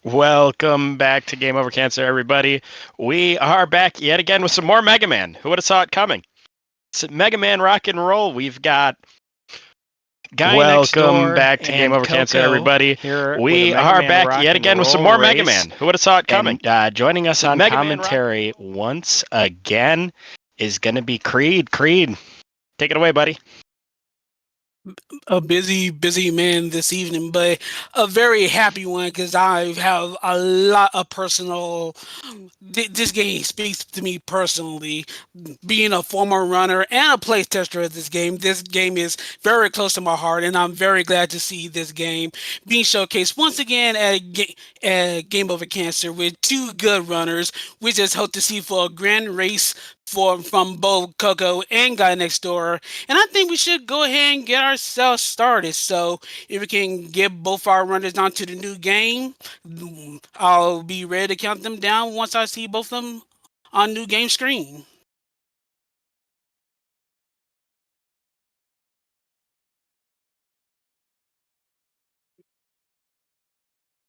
Welcome back to Game Over Cancer, everybody. We are back yet again with some more Mega Man. Who would have saw it coming? It's Mega Man Rock and Roll. We've got Welcome back to Game Over Cancer, everybody. We are back yet again with some more Mega Man. Who would have saw it coming? And joining us on Mega Man commentary once again is going to be Creed. Creed, take it away, buddy. A busy man this evening, but a very happy one because I have a lot of personal. This game speaks to me personally. Being a former runner and a playtester of this game is very close to my heart, and I'm very glad to see this game being showcased once again at Game Over Cancer with two good runners. We just hope to see for a grand race from both Coco and GuyNextDoor. And I think we should go ahead and get ourselves started. So if we can get both our runners onto the new game, I'll be ready to count them down once I see both of them on new game screen.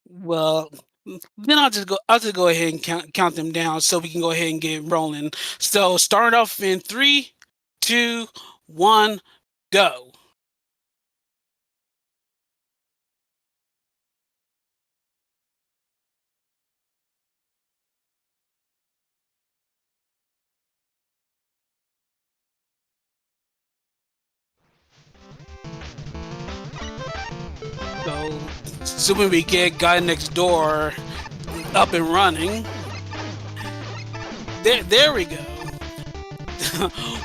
Well, then I'll just go ahead and count them down so we can go ahead and get rolling. So start off in 3, 2, 1, go. So assuming we get GuyNextDoor up and running. There we go.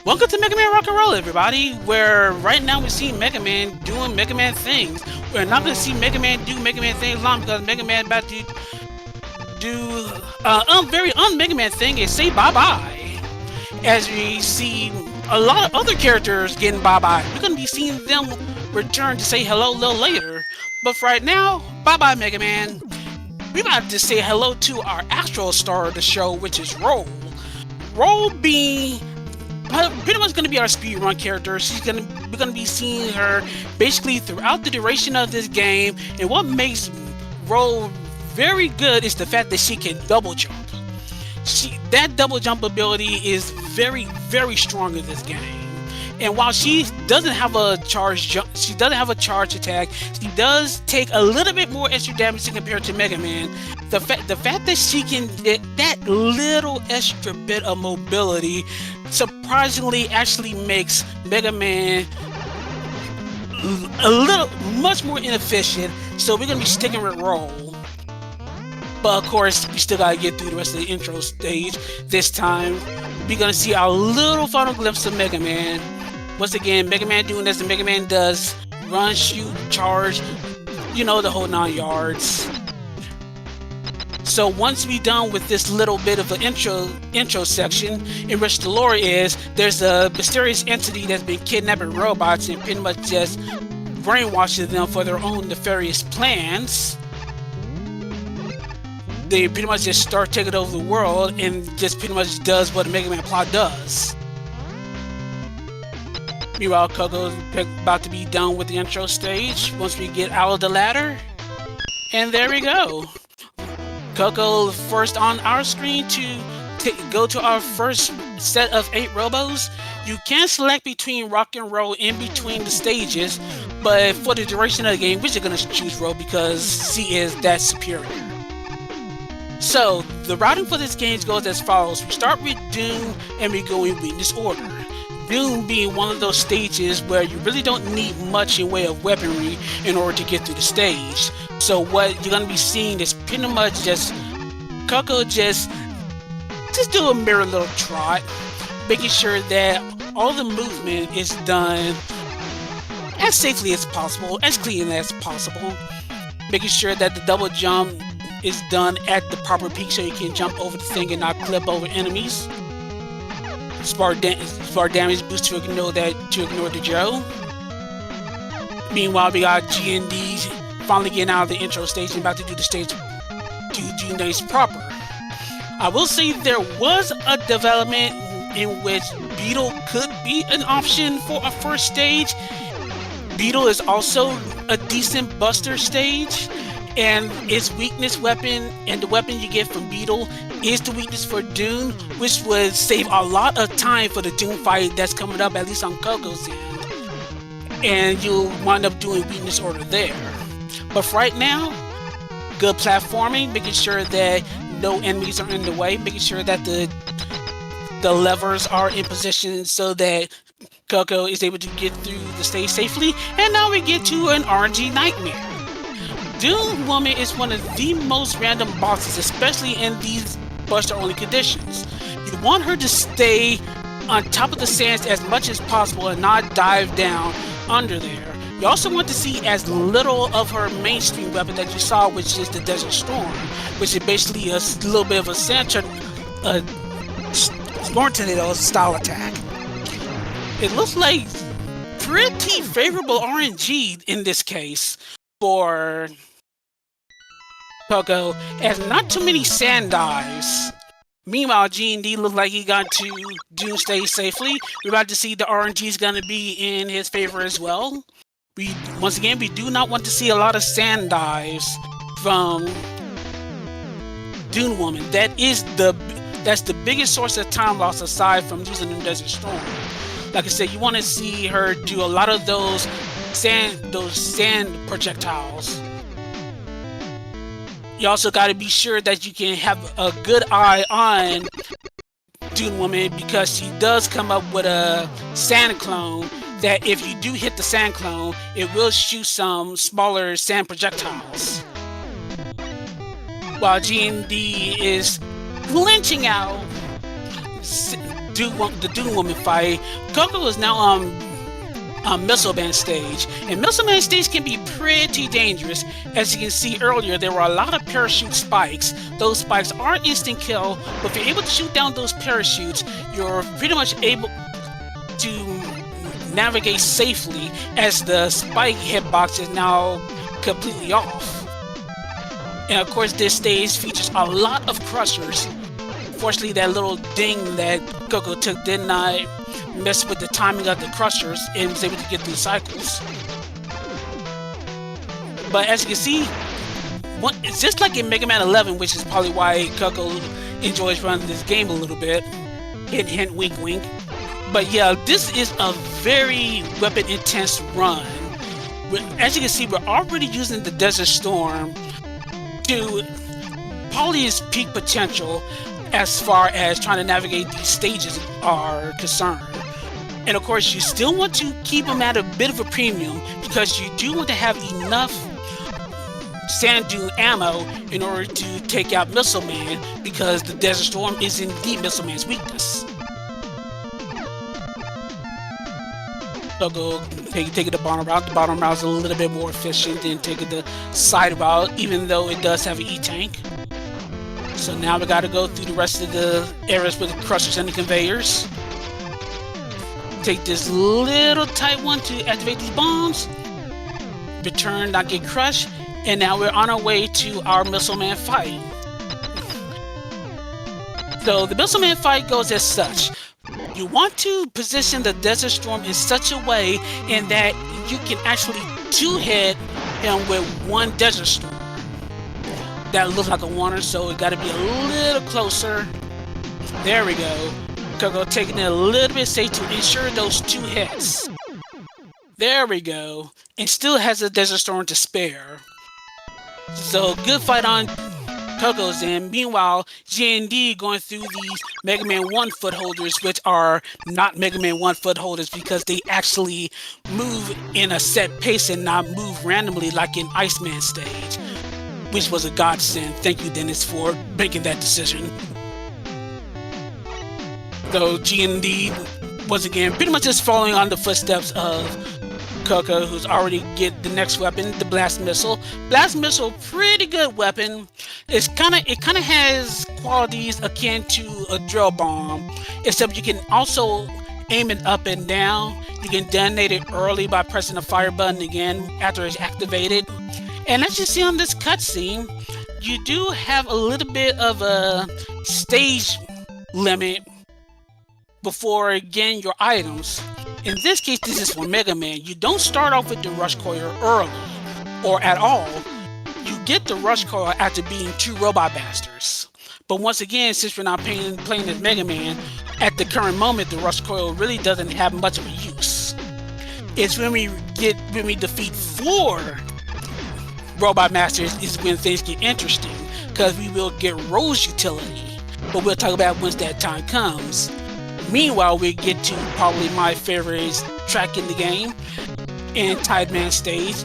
Welcome to Mega Man Rock and Roll, everybody, where right now we're seeing Mega Man doing Mega Man things. We're not going to see Mega Man do Mega Man things long because Mega Man about to do very un-Mega Man thing is say bye-bye. As we see a lot of other characters getting bye-bye. We're going to be seeing them return to say hello a little later. But for right now, bye-bye Mega Man. We're about to say hello to our actual star of the show, which is Roll. Roll being pretty much going to be our speedrun character. We're going to be seeing her basically throughout the duration of this game. And what makes Roll very good is the fact that she can double jump. That double jump ability is very, very strong in this game. And while she doesn't have a charge attack, she does take a little bit more extra damage compared to Mega Man. The fact that she can get that little extra bit of mobility surprisingly actually makes Mega Man much more inefficient. So we're gonna be sticking with Roll. But of course, we still gotta get through the rest of the intro stage. This time, we're gonna see our little final glimpse of Mega Man. Once again, Mega Man doing as the Mega Man does. Run, shoot, charge, the whole 9 yards. So once we're done with this little bit of an intro section, in which the lore is, there's a mysterious entity that's been kidnapping robots and pretty much just brainwashing them for their own nefarious plans. They pretty much just start taking over the world and just pretty much does what a Mega Man plot does. Meanwhile, Coco's about to be done with the intro stage once we get out of the ladder. And there we go. Coco first on our screen to go to our first set of 8 robos. You can select between rock and roll in between the stages, but for the duration of the game, we're just going to choose roll because she is that superior. So, the routing for this game goes as follows. We start with Doom and we go in this order. Doom being one of those stages where you really don't need much in way of weaponry in order to get through the stage. So what you're going to be seeing is pretty much just Coco just do a mirror little trot, making sure that all the movement is done as safely as possible, as clean as possible, making sure that the double jump is done at the proper peak so you can jump over the thing and not clip over enemies. Spark damage boost to ignore the Joe. Meanwhile, we got G&D finally getting out of the intro stage and about to do the stage to G-Nice proper. I will say there was a development in which Beetle could be an option for a first stage. Beetle is also a decent buster stage, And its weakness weapon and the weapon you get from Beetle is the weakness for Dune, which would save a lot of time for the Dune fight that's coming up, at least on Coco's end. And you'll wind up doing weakness order there. But for right now, good platforming, making sure that no enemies are in the way, making sure that the levers are in position so that Coco is able to get through the stage safely. And now we get to an RNG nightmare. Dune Woman is one of the most random bosses, especially in these buster only conditions. You want her to stay on top of the sands as much as possible and not dive down under there. You also want to see as little of her mainstream weapon that you saw, which is the Desert Storm, which is basically a little bit of a sand storm tornado style attack. It looks like pretty favorable RNG in this case for Coco, as not too many sand dives. Meanwhile, G&D looks like he got to Dune stage safely. We're about to see the RNG is going to be in his favor as well. Once again, we do not want to see a lot of sand dives from Dune Woman. That's the biggest source of time loss aside from using the Desert Storm. Like I said, you want to see her do a lot of those sand projectiles. You also got to be sure that you can have a good eye on Dune Woman, because she does come up with a sand clone that if you do hit the sand clone, it will shoot some smaller sand projectiles. While G&D is lynching out the Dune Woman fight, Coco is now on Missile Man stage, and Missile Man stage can be pretty dangerous. As you can see earlier, there were a lot of parachute spikes. Those spikes are instant kill, but if you're able to shoot down those parachutes, you're pretty much able to navigate safely, as the spike hitbox is now completely off. And of course, this stage features a lot of crushers. Fortunately, that little ding that Coco took did not mess with the timing of the crushers and was able to get through cycles. But as you can see, it's just like in Mega Man 11, which is probably why Coco enjoys running this game a little bit. Hint, hint, wink, wink. But yeah, this is a very weapon-intense run. As you can see, we're already using the Desert Storm to probably its peak potential as far as trying to navigate these stages are concerned. And of course, you still want to keep them at a bit of a premium, because you do want to have enough sand dune ammo in order to take out Missile Man, because the Desert Storm is indeed Missile Man's weakness. So go take it the bottom route. The bottom route is a little bit more efficient than taking the side route, even though it does have an E-tank. So now we got to go through the rest of the areas with the crushers and the conveyors. Take this little tight one to activate these bombs. Return, not get crushed. And now we're on our way to our Missile Man fight. So the Missile Man fight goes as such. You want to position the Desert Storm in such a way in that you can actually two-hit him with one Desert Storm. That looks like a oneer, so it got to be a little closer. There we go. Coco taking it a little bit safe to ensure those two hits. There we go. And still has a Desert Storm to spare. So good fight on Coco's end. Meanwhile, G&D going through these Mega Man 1 footholders, which are not Mega Man 1 footholders because they actually move in a set pace and not move randomly like in Iceman stage, which was a godsend. Thank you, Dennis, for making that decision. So G&D, once again, pretty much just following on the footsteps of Coco, who's already get the next weapon, the Blast Missile. Blast Missile, pretty good weapon. It kind of has qualities akin to a drill bomb, except you can also aim it up and down. You can detonate it early by pressing the fire button again after it's activated. And as you see on this cutscene, you do have a little bit of a stage limit before getting your items. In this case, this is for Mega Man. You don't start off with the Rush Coil early, or at all. You get the Rush Coil after beating 2 Robot Masters. But once again, since we're not playing as Mega Man, at the current moment, the Rush Coil really doesn't have much of a use. It's when we defeat 4 Robot Masters is when things get interesting, because we will get Rose utility. But we'll talk about once that time comes. Meanwhile, we get to probably my favorite track in the game, and Tideman stage,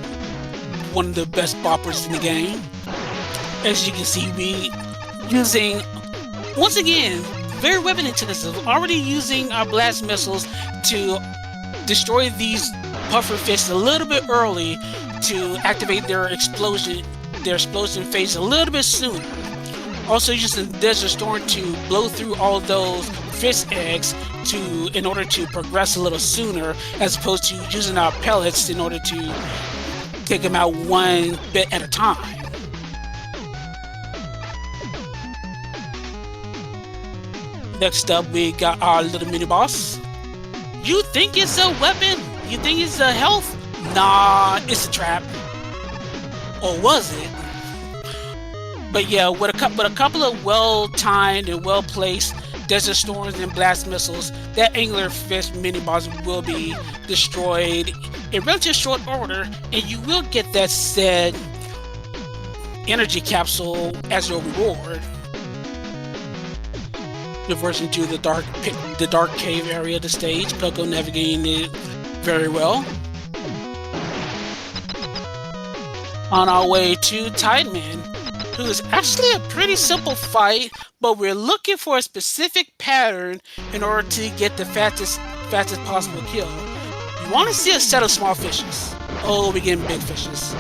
one of the best boppers in the game. As you can see, we using, once again, very weapon intensive, already using our blast missiles to destroy these puffer fish a little bit early to activate their explosion phase a little bit sooner. Also using Desert Storm to blow through all those fish eggs in order to progress a little sooner, as opposed to using our pellets in order to take them out one bit at a time. Next up, we got our little mini boss. You think it's a weapon? You think it's a health? Nah, it's a trap. Or was it? But yeah, with a couple of well-timed and well-placed Desert Storms and Blast Missiles, that Anglerfish mini-boss will be destroyed in relatively short order, and you will get that said energy capsule as your reward. Diversion to the dark cave area of the stage. Coco navigating it very well. On our way to Tideman, who is actually a pretty simple fight, but we're looking for a specific pattern in order to get the fastest possible kill. You want to see a set of small fishes. Oh, we're getting big fishes.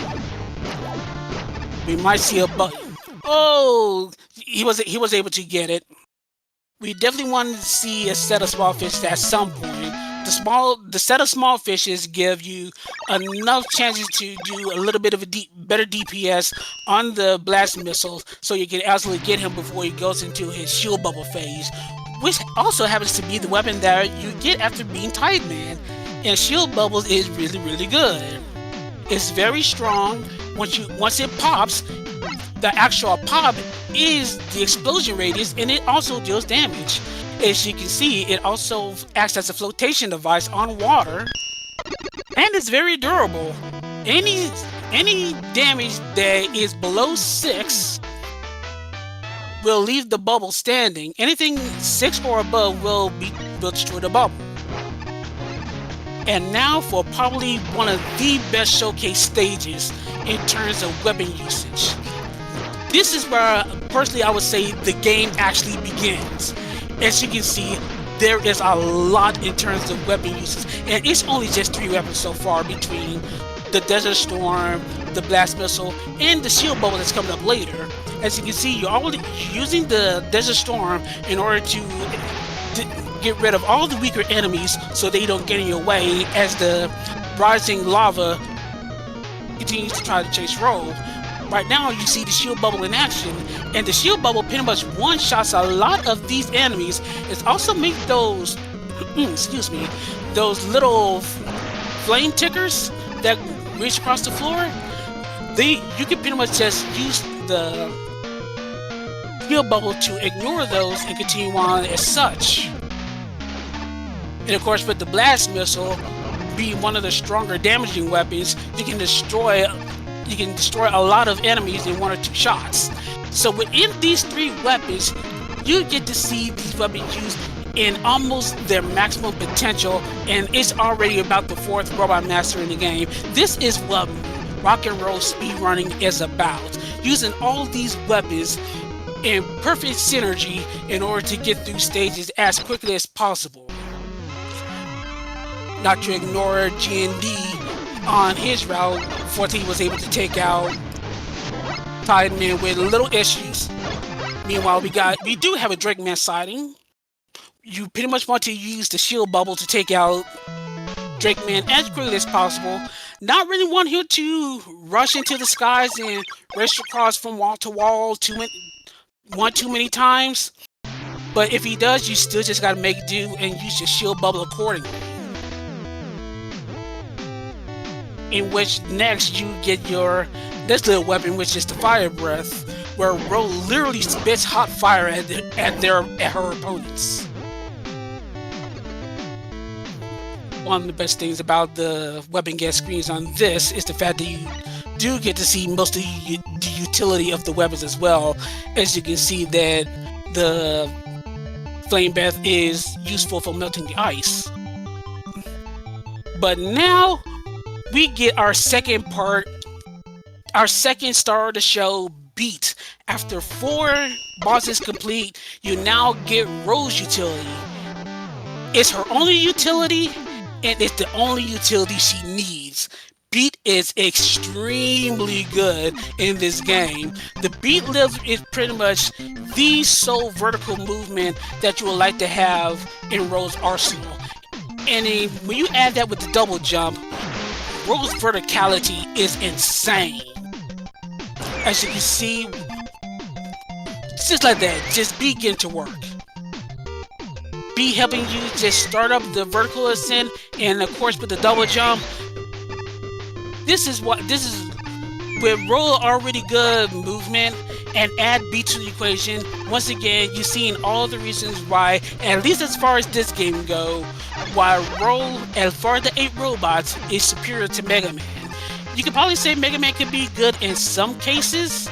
We might see a button. Oh, he was able to get it. We definitely wanted to see a set of small fishes at some point. The set of small fishes give you enough chances to do a little bit of a better DPS on the blast missiles, so you can absolutely get him before he goes into his shield bubble phase, which also happens to be the weapon that you get after being Tideman. And shield bubbles is really, really good. It's very strong. Once it pops, the actual pop is the explosion radius, and it also deals damage. As you can see, it also acts as a flotation device on water, and it's very durable. Any damage that is below 6 will leave the bubble standing. Anything 6 or above will destroy the bubble. And now for probably one of the best showcase stages in terms of weapon usage. This is where, personally, I would say the game actually begins. As you can see, there is a lot in terms of weapon uses, and it's only just 3 weapons so far, between the Desert Storm, the Blast Missile, and the Shield Bubble that's coming up later. As you can see, you're already using the Desert Storm in order to get rid of all the weaker enemies so they don't get in your way as the rising lava continues to try to chase Roll. Right now, you see the Shield Bubble in action, and the Shield Bubble pretty much one-shots a lot of these enemies. It also makes those, those little flame tickers that reach across the floor. You can pretty much just use the Shield Bubble to ignore those and continue on as such. And of course, with the Blast Missile being one of the stronger damaging weapons, you can destroy a lot of enemies in 1 or 2 shots. So within these 3 weapons, you get to see these weapons used in almost their maximum potential, and it's already about the 4th Robot Master in the game. This is what rock and roll speedrunning is about, using all these weapons in perfect synergy in order to get through stages as quickly as possible. Not to ignore GND on his route. Fortunately, he was able to take out Tideman with little issues. Meanwhile, we do have a Drake Man sighting. You pretty much want to use the Shield Bubble to take out Drake Man as quickly as possible. Not really want him to rush into the skies and race across from wall to wall too many times. But if he does, you still just gotta make do and use your Shield Bubble accordingly. in which next you get your this little weapon, which is the Fire Breath, where Ro literally spits hot fire at her opponents. One of the best things about the weapon get screens on this is the fact that you do get to see most of the utility of the weapons as well. As you can see that the Flame Breath is useful for melting the ice. But now we get our second part, our second star of the show, beat. After 4 bosses complete, you now get Ro's utility. It's her only utility, and it's the only utility she needs. Beat is extremely good in this game. The beat lift is pretty much the sole vertical movement that you would like to have in Ro's arsenal. And then when you add that with the double jump, Ro's verticality is insane. As you can see, just like that, just Beat getting to work. Beat helping you just start up the vertical ascent, and of course with the double jump. This is with Ro already good movement, and add Beat to the equation. Once again, you're seeing all the reasons why, at least as far as this game go, why Ro, as far as the 8 robots, is superior to Mega Man. You could probably say Mega Man could be good in some cases,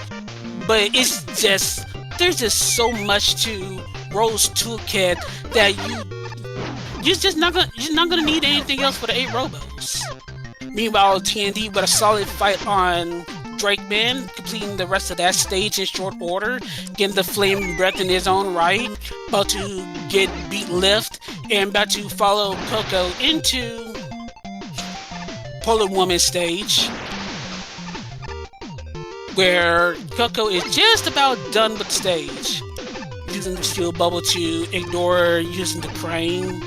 but it's just, there's just so much to Ro's toolkit that you're just not gonna need anything else for the 8 robots. Meanwhile, TND with a solid fight on Drake Man, completing the rest of that stage in short order, getting the Flame Breath in his own right, about to get Beat lift, and about to follow Coco into Polar Woman stage, where Coco is just about done with the stage, using the shield bubble to ignore using the crane,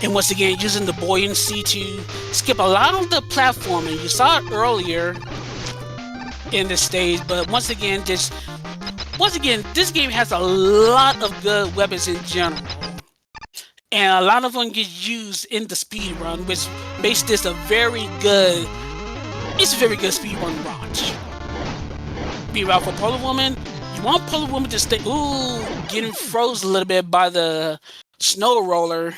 and once again using the buoyancy to skip a lot of the platforming. You saw it earlier in the stage, but once again, this game has a lot of good weapons in general, and a lot of them get used in the speed run, which makes this a very good speed run watch. Meanwhile, for Polar Woman, you want Polar Woman to stay getting froze a little bit by the snow roller,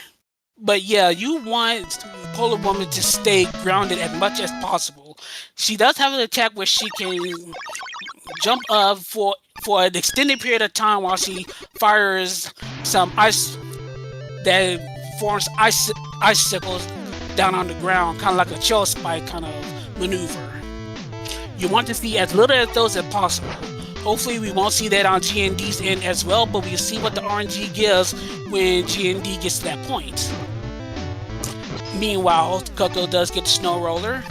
but yeah, you want Polar Woman to stay grounded as much as possible. She does have an attack where she can jump up for an extended period of time while she fires some ice that forms icicles down on the ground, kind of like a chill spike kind of maneuver. You want to see as little of those as possible. Hopefully we won't see that on GND's end as well, but we'll see what the RNG gives when GND gets to that point. Meanwhile, Coco does get the snow roller.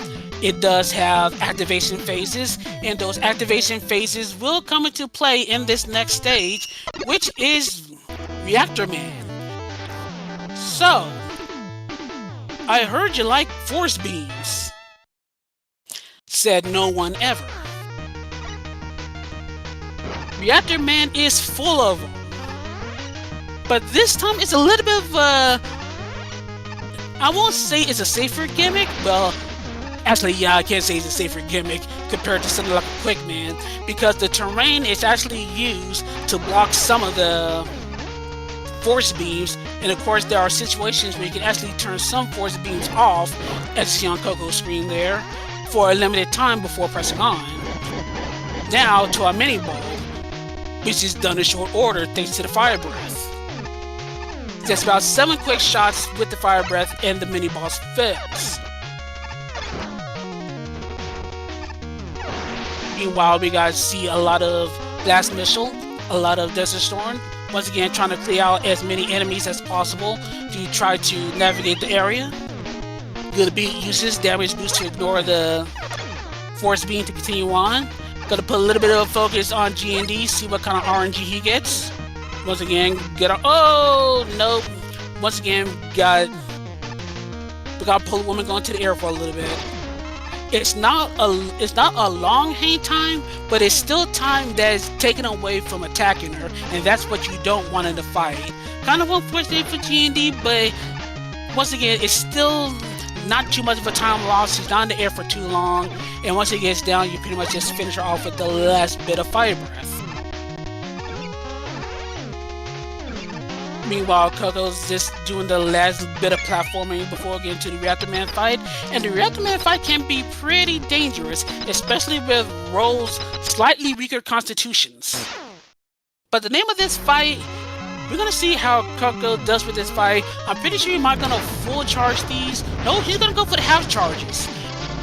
It does have activation phases, and those activation phases will come into play in this next stage, which is Reactor Man. So, I heard you like force beams. Said no one ever. Reactor Man is full of them. But this time it's a little bit of a... I won't say it's a safer gimmick. Well, actually, yeah, I can't say it's a safer gimmick compared to something like a Quick Man, because the terrain is actually used to block some of the force beams, and of course there are situations where you can actually turn some force beams off, as you see on Coco's screen there, for a limited time before pressing on. Now to our mini ball, which is done in short order thanks to the Fire Breath. Just about 7 quick shots with the Fire Breath and the mini boss fails. Meanwhile, we guys see a lot of Blast Missile, a lot of Desert Storm, once again trying to clear out as many enemies as possible to try to navigate the area. Good Beat uses damage boost to ignore the force beam to continue on. Gonna put a little bit of focus on GND, see what kind of RNG he gets. Once again, get a... Oh, nope. Once again, we got Polar Woman going to the air for a little bit. It's not a long hang time, but it's still time that is taken away from attacking her, and that's what you don't want in the fight. Kind of unfortunate for GND, but once again, it's still not too much of a time loss. He's not in the air for too long, and once he gets down, you pretty much just finish her off with the last bit of fire breath. Meanwhile, Coco's just doing the last bit of platforming before getting to the Reactor Man fight, and the Reactor Man fight can be pretty dangerous, especially with Roll's slightly weaker constitutions. But the name of this fight, we're gonna see how Coco does with this fight. I'm pretty sure he's not gonna full charge these. No, he's gonna go for the half charges.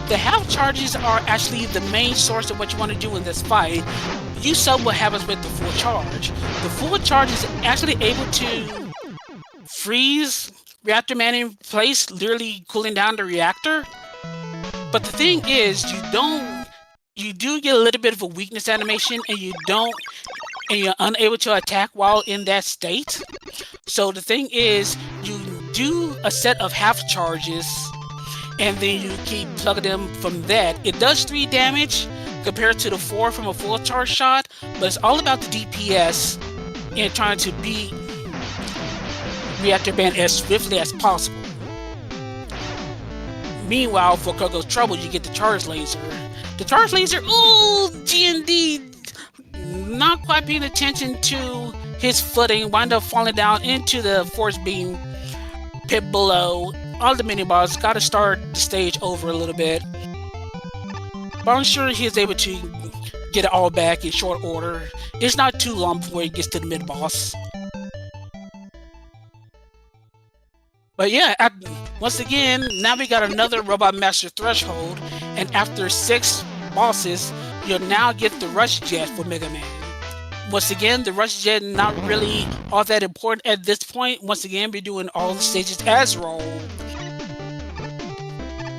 The half charges are actually the main source of what you want to do in this fight. You saw what happens with the full charge. The full charge is actually able to freeze Reactor Man in place, literally cooling down the reactor. But the thing is, you do get a little bit of a weakness animation, and you're unable to attack while in that state. So the thing is, you do a set of half charges, and then you keep plugging them from that. It does 3 damage compared to the 4 from a full charge shot, but it's all about the DPS and trying to beat Reactor Man as swiftly as possible. Meanwhile, for Coco's trouble, you get the charge laser. The charge laser, ooh, G&D not quite paying attention to his footing, wind up falling down into the force beam pit below. All the mini-boss got to start the stage over a little bit. But I'm sure he is able to get it all back in short order. It's not too long before he gets to the mid-boss. But yeah, once again, now we got another Robot Master Threshold, and after 6 bosses, you'll now get the Rush Jet for Mega Man. Once again, the Rush Jet not really all that important at this point. Once again, we're doing all the stages as Roll.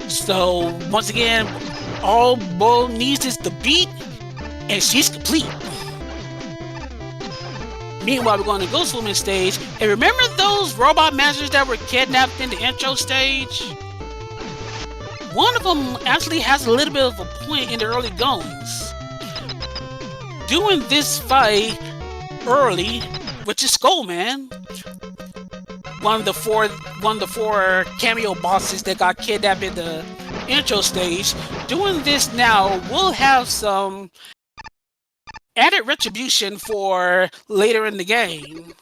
So, once again, all Bull needs is the beat, and she's complete. Meanwhile, we're going to Ghost Woman stage, and remember those robot masters that were kidnapped in the intro stage? One of them actually has a little bit of a point in the early goings. Doing this fight early, which is Skullman, one of the four cameo bosses that got kidnapped in the intro stage. Doing this now will have some added retribution for later in the game.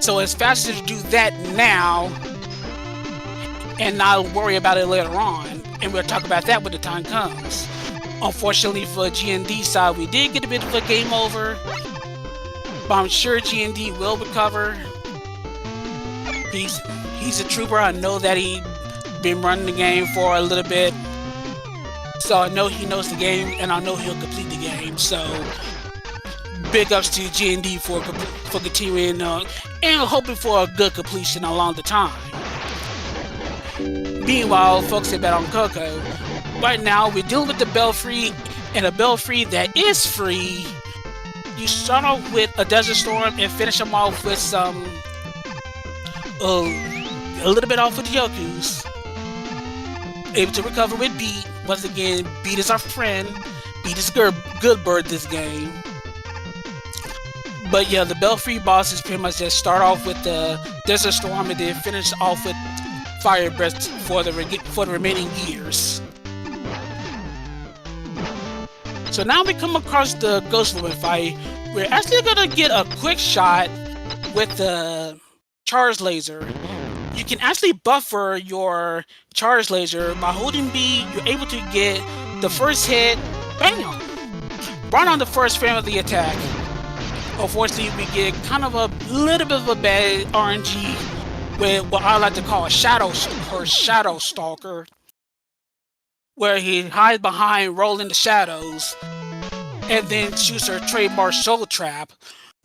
So it's faster to do that now and not worry about it later on. And we'll talk about that when the time comes. Unfortunately for G&D side, we did get a bit of a game over, but I'm sure G&D will recover. He's a trooper. I know that he's been running the game for a little bit, so I know he knows the game, and I know he'll complete the game. So big ups to G&D for continuing and hoping for a good completion along the time. Meanwhile, focusing back on Coco, right now we're dealing with the Belfry, and a Belfry that is free. You start off with a Desert Storm and finish them off with some a little bit off with the Yokus. Able to recover with Beat. Once again, Beat is our friend. Beat is good bird this game. But yeah, the Belfry bosses pretty much just start off with the Desert Storm and then finish off with Fire Breath for the remaining gears. So now we come across the Ghost Woman fight. We're actually gonna get a quick shot with the charge laser. You can actually buffer your charge laser by holding B. You're able to get the first hit, bam, right on the first frame of the attack. Unfortunately, we get kind of a little bit of a bad RNG with what I like to call a shadow stalker, where he hides behind Roll in the shadows and then shoots her trademark Soul Trap.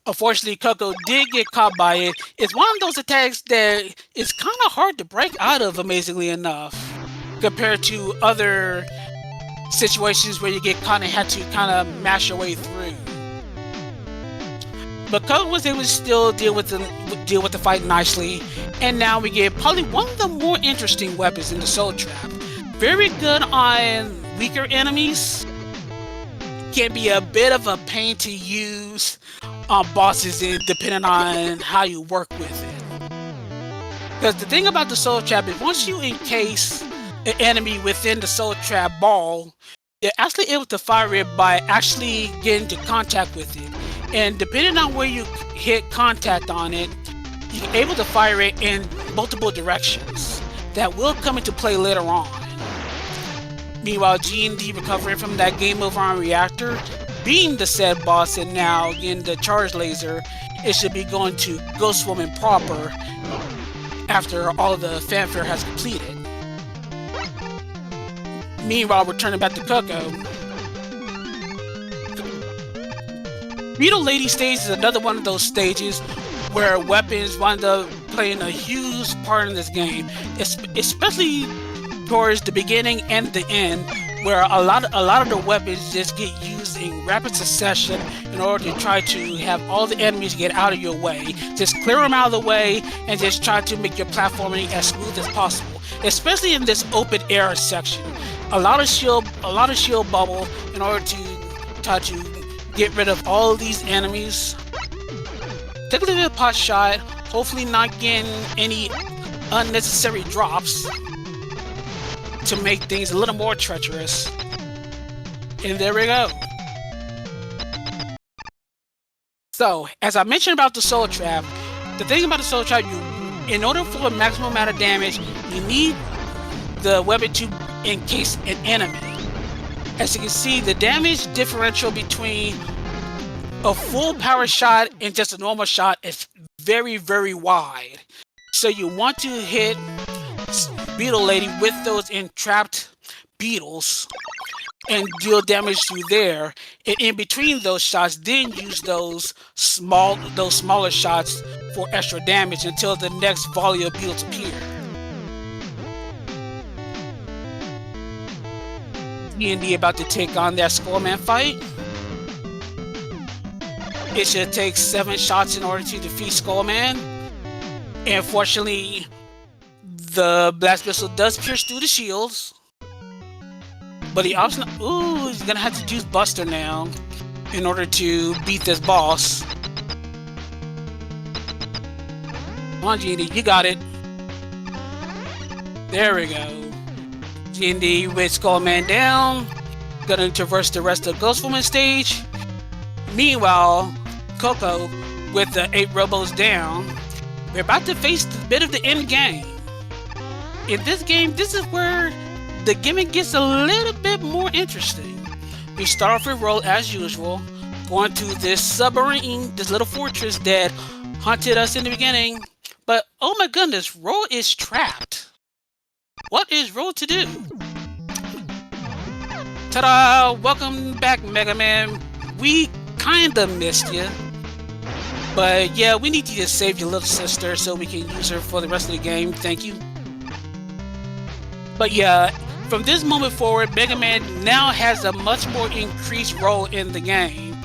Unfortunately, Coco did get caught by it. It's one of those attacks that is kind of hard to break out of, amazingly enough, compared to other situations where you get caught and had to kind of mash your way through. But Coco was able to still deal with the fight nicely, and now we get probably one of the more interesting weapons in the Soul Trap. Very good on weaker enemies. Can be a bit of a pain to use on bosses depending on how you work with it. Because the thing about the soul trap is once you encase an enemy within the soul trap ball, you're actually able to fire it by actually getting into contact with it. And depending on where you hit contact on it, you're able to fire it in multiple directions. That will come into play later on. Meanwhile, G&D recovering from that game over on reactor, being the said boss and now getting the charge laser, it should be going to Ghost Woman proper after all of the fanfare has completed. Meanwhile, returning back to Coco, Beetle Lady stage is another one of those stages where weapons wind up playing a huge part in this game, especially towards the beginning and the end, where a lot of the weapons just get used in rapid succession in order to try to have all the enemies get out of your way. Just clear them out of the way and just try to make your platforming as smooth as possible, especially in this open air section. A lot of shield bubble in order to try to get rid of all of these enemies. Take a little bit of pot shot, hopefully not getting any unnecessary drops to make things a little more treacherous. And there we go. So, as I mentioned about the soul trap, the thing about the soul trap, in order for a maximum amount of damage, you need the weapon to encase an enemy. As you can see, the damage differential between a full power shot and just a normal shot is very, very wide. So you want to hit Beetle Lady with those entrapped beetles and deal damage through there. And in between those shots, then use those smaller shots for extra damage until the next volley of beetles appear. D&D about to take on that Skullman fight. It should take 7 shots in order to defeat Skullman. And fortunately, the blast missile does pierce through the shields. But he also, he's gonna have to use Buster now in order to beat this boss. Come on, G&D, you got it. There we go. G&D with Skullman down. Gonna traverse the rest of Ghost Woman stage. Meanwhile, Coco with the 8 robos down. We're about to face a bit of the end game. In this game, this is where the gimmick gets a little bit more interesting. We start off with Roll as usual, going to this submarine, this little fortress that haunted us in the beginning. But oh my goodness, Roll is trapped. What is Roll to do? Ta-da! Welcome back, Mega Man. We kinda missed you. But yeah, we need you to save your little sister so we can use her for the rest of the game. Thank you. But yeah, from this moment forward, Mega Man now has a much more increased role in the game.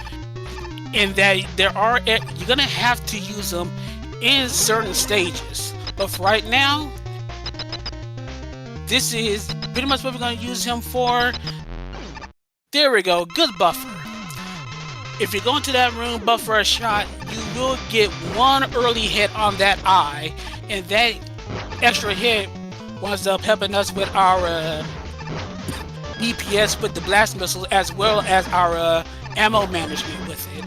In that you're gonna have to use them in certain stages. But for right now, this is pretty much what we're gonna use him for. There we go, good buffer. If you go into that room, buffer a shot, you will get 1 early hit on that eye, and that extra hit winds up helping us with our DPS with the blast missile, as well as our ammo management with it.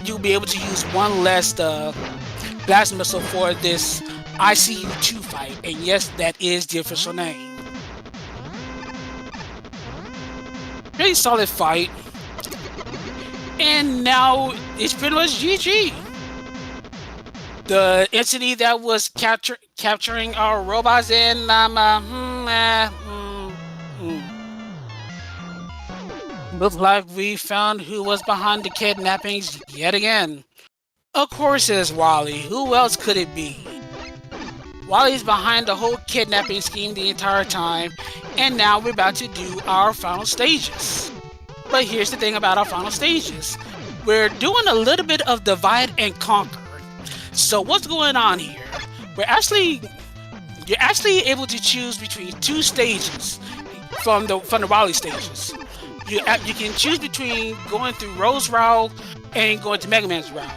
You'll be able to use 1 less blast missile for this ICU-2 fight, and yes, that is the official name. Very solid fight. And now it's pretty much GG. The entity that was capturing our robots and looks like we found who was behind the kidnappings yet again. Of course it's Wally. Who else could it be? Wally's behind the whole kidnapping scheme the entire time, and now we're about to do our final stages. But here's the thing about our final stages. We're doing a little bit of divide and conquer. So what's going on here? You're actually able to choose between 2 stages from the Wally stages. You can choose between going through Rose route and going to Mega Man's route.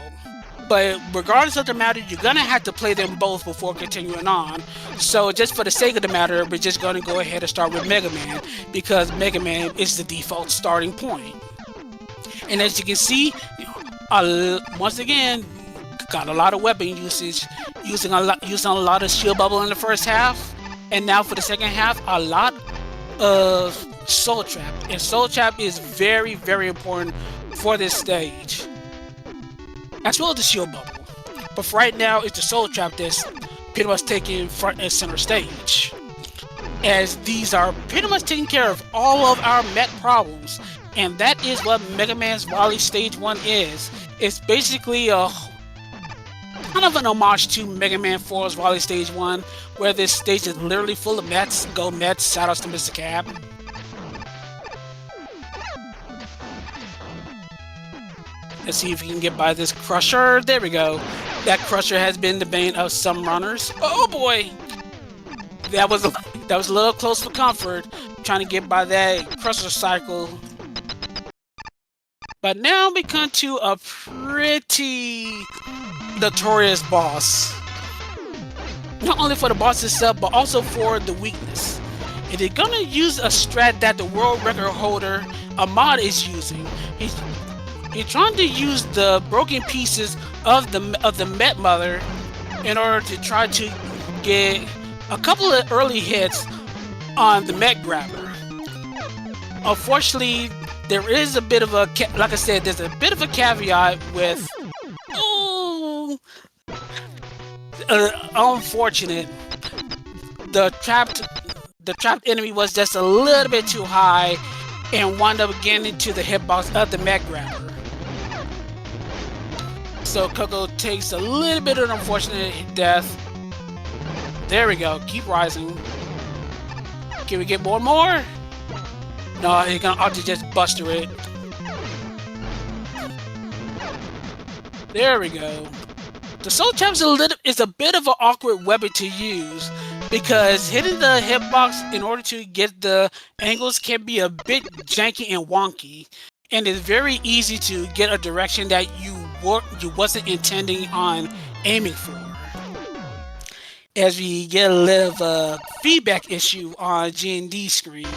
But regardless of the matter, you're gonna have to play them both before continuing on. So just for the sake of the matter, we're just gonna go ahead and start with Mega Man, because Mega Man is the default starting point. And as you can see, once again, got a lot of weapon usage, using a lot of shield bubble in the first half, and now for the second half, a lot of Soul Trap. And Soul Trap is very, very important for this stage, as well as the shield bubble. But for right now, it's the Soul Trap that's pretty much taking front and center stage, as these are pretty much taking care of all of our mech problems. And that is what Mega Man's Wily Stage 1 is. It's basically a kind of an homage to Mega Man 4's Wily Stage 1, where this stage is literally full of Mets. Go Mets, shoutouts to Mr. Cab. Let's see if we can get by this Crusher. There we go. That Crusher has been the bane of some runners. Oh boy! That was a little close for comfort, trying to get by that Crusher cycle. But now we come to a pretty notorious boss. Not only for the boss itself, but also for the weakness. And they're gonna use a strat that the world record holder, Ahmad, is using. He's trying to use the broken pieces of the Met Mother in order to try to get a couple of early hits on the Met Grabber. Unfortunately, there is a bit of a, like I said, there's a bit of a caveat with, unfortunate. The trapped enemy was just a little bit too high and wound up getting into the hitbox of the Met Grabber. So Coco takes a little bit of an unfortunate death. There we go. Keep rising. Can we get more and more? No, he's gonna opt to just buster it. There we go. The Soul Trap is a bit of an awkward weapon to use, because hitting the hitbox in order to get the angles can be a bit janky and wonky, and it's very easy to get a direction that you wasn't intending on aiming for. As we get a little of a feedback issue on G&D screen.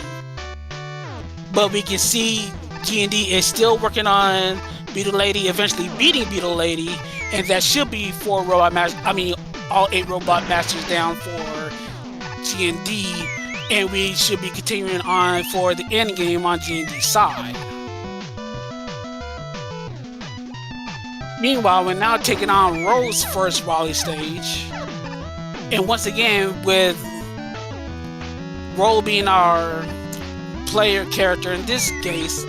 But we can see G&D is still working on Beetle Lady, eventually beating Beetle Lady, and that should be all 8 robot masters down for G&D, and we should be continuing on for the end game on G&D's side. Meanwhile, we're now taking on Rose's first Wily stage, and once again, with Role being our player character in this case,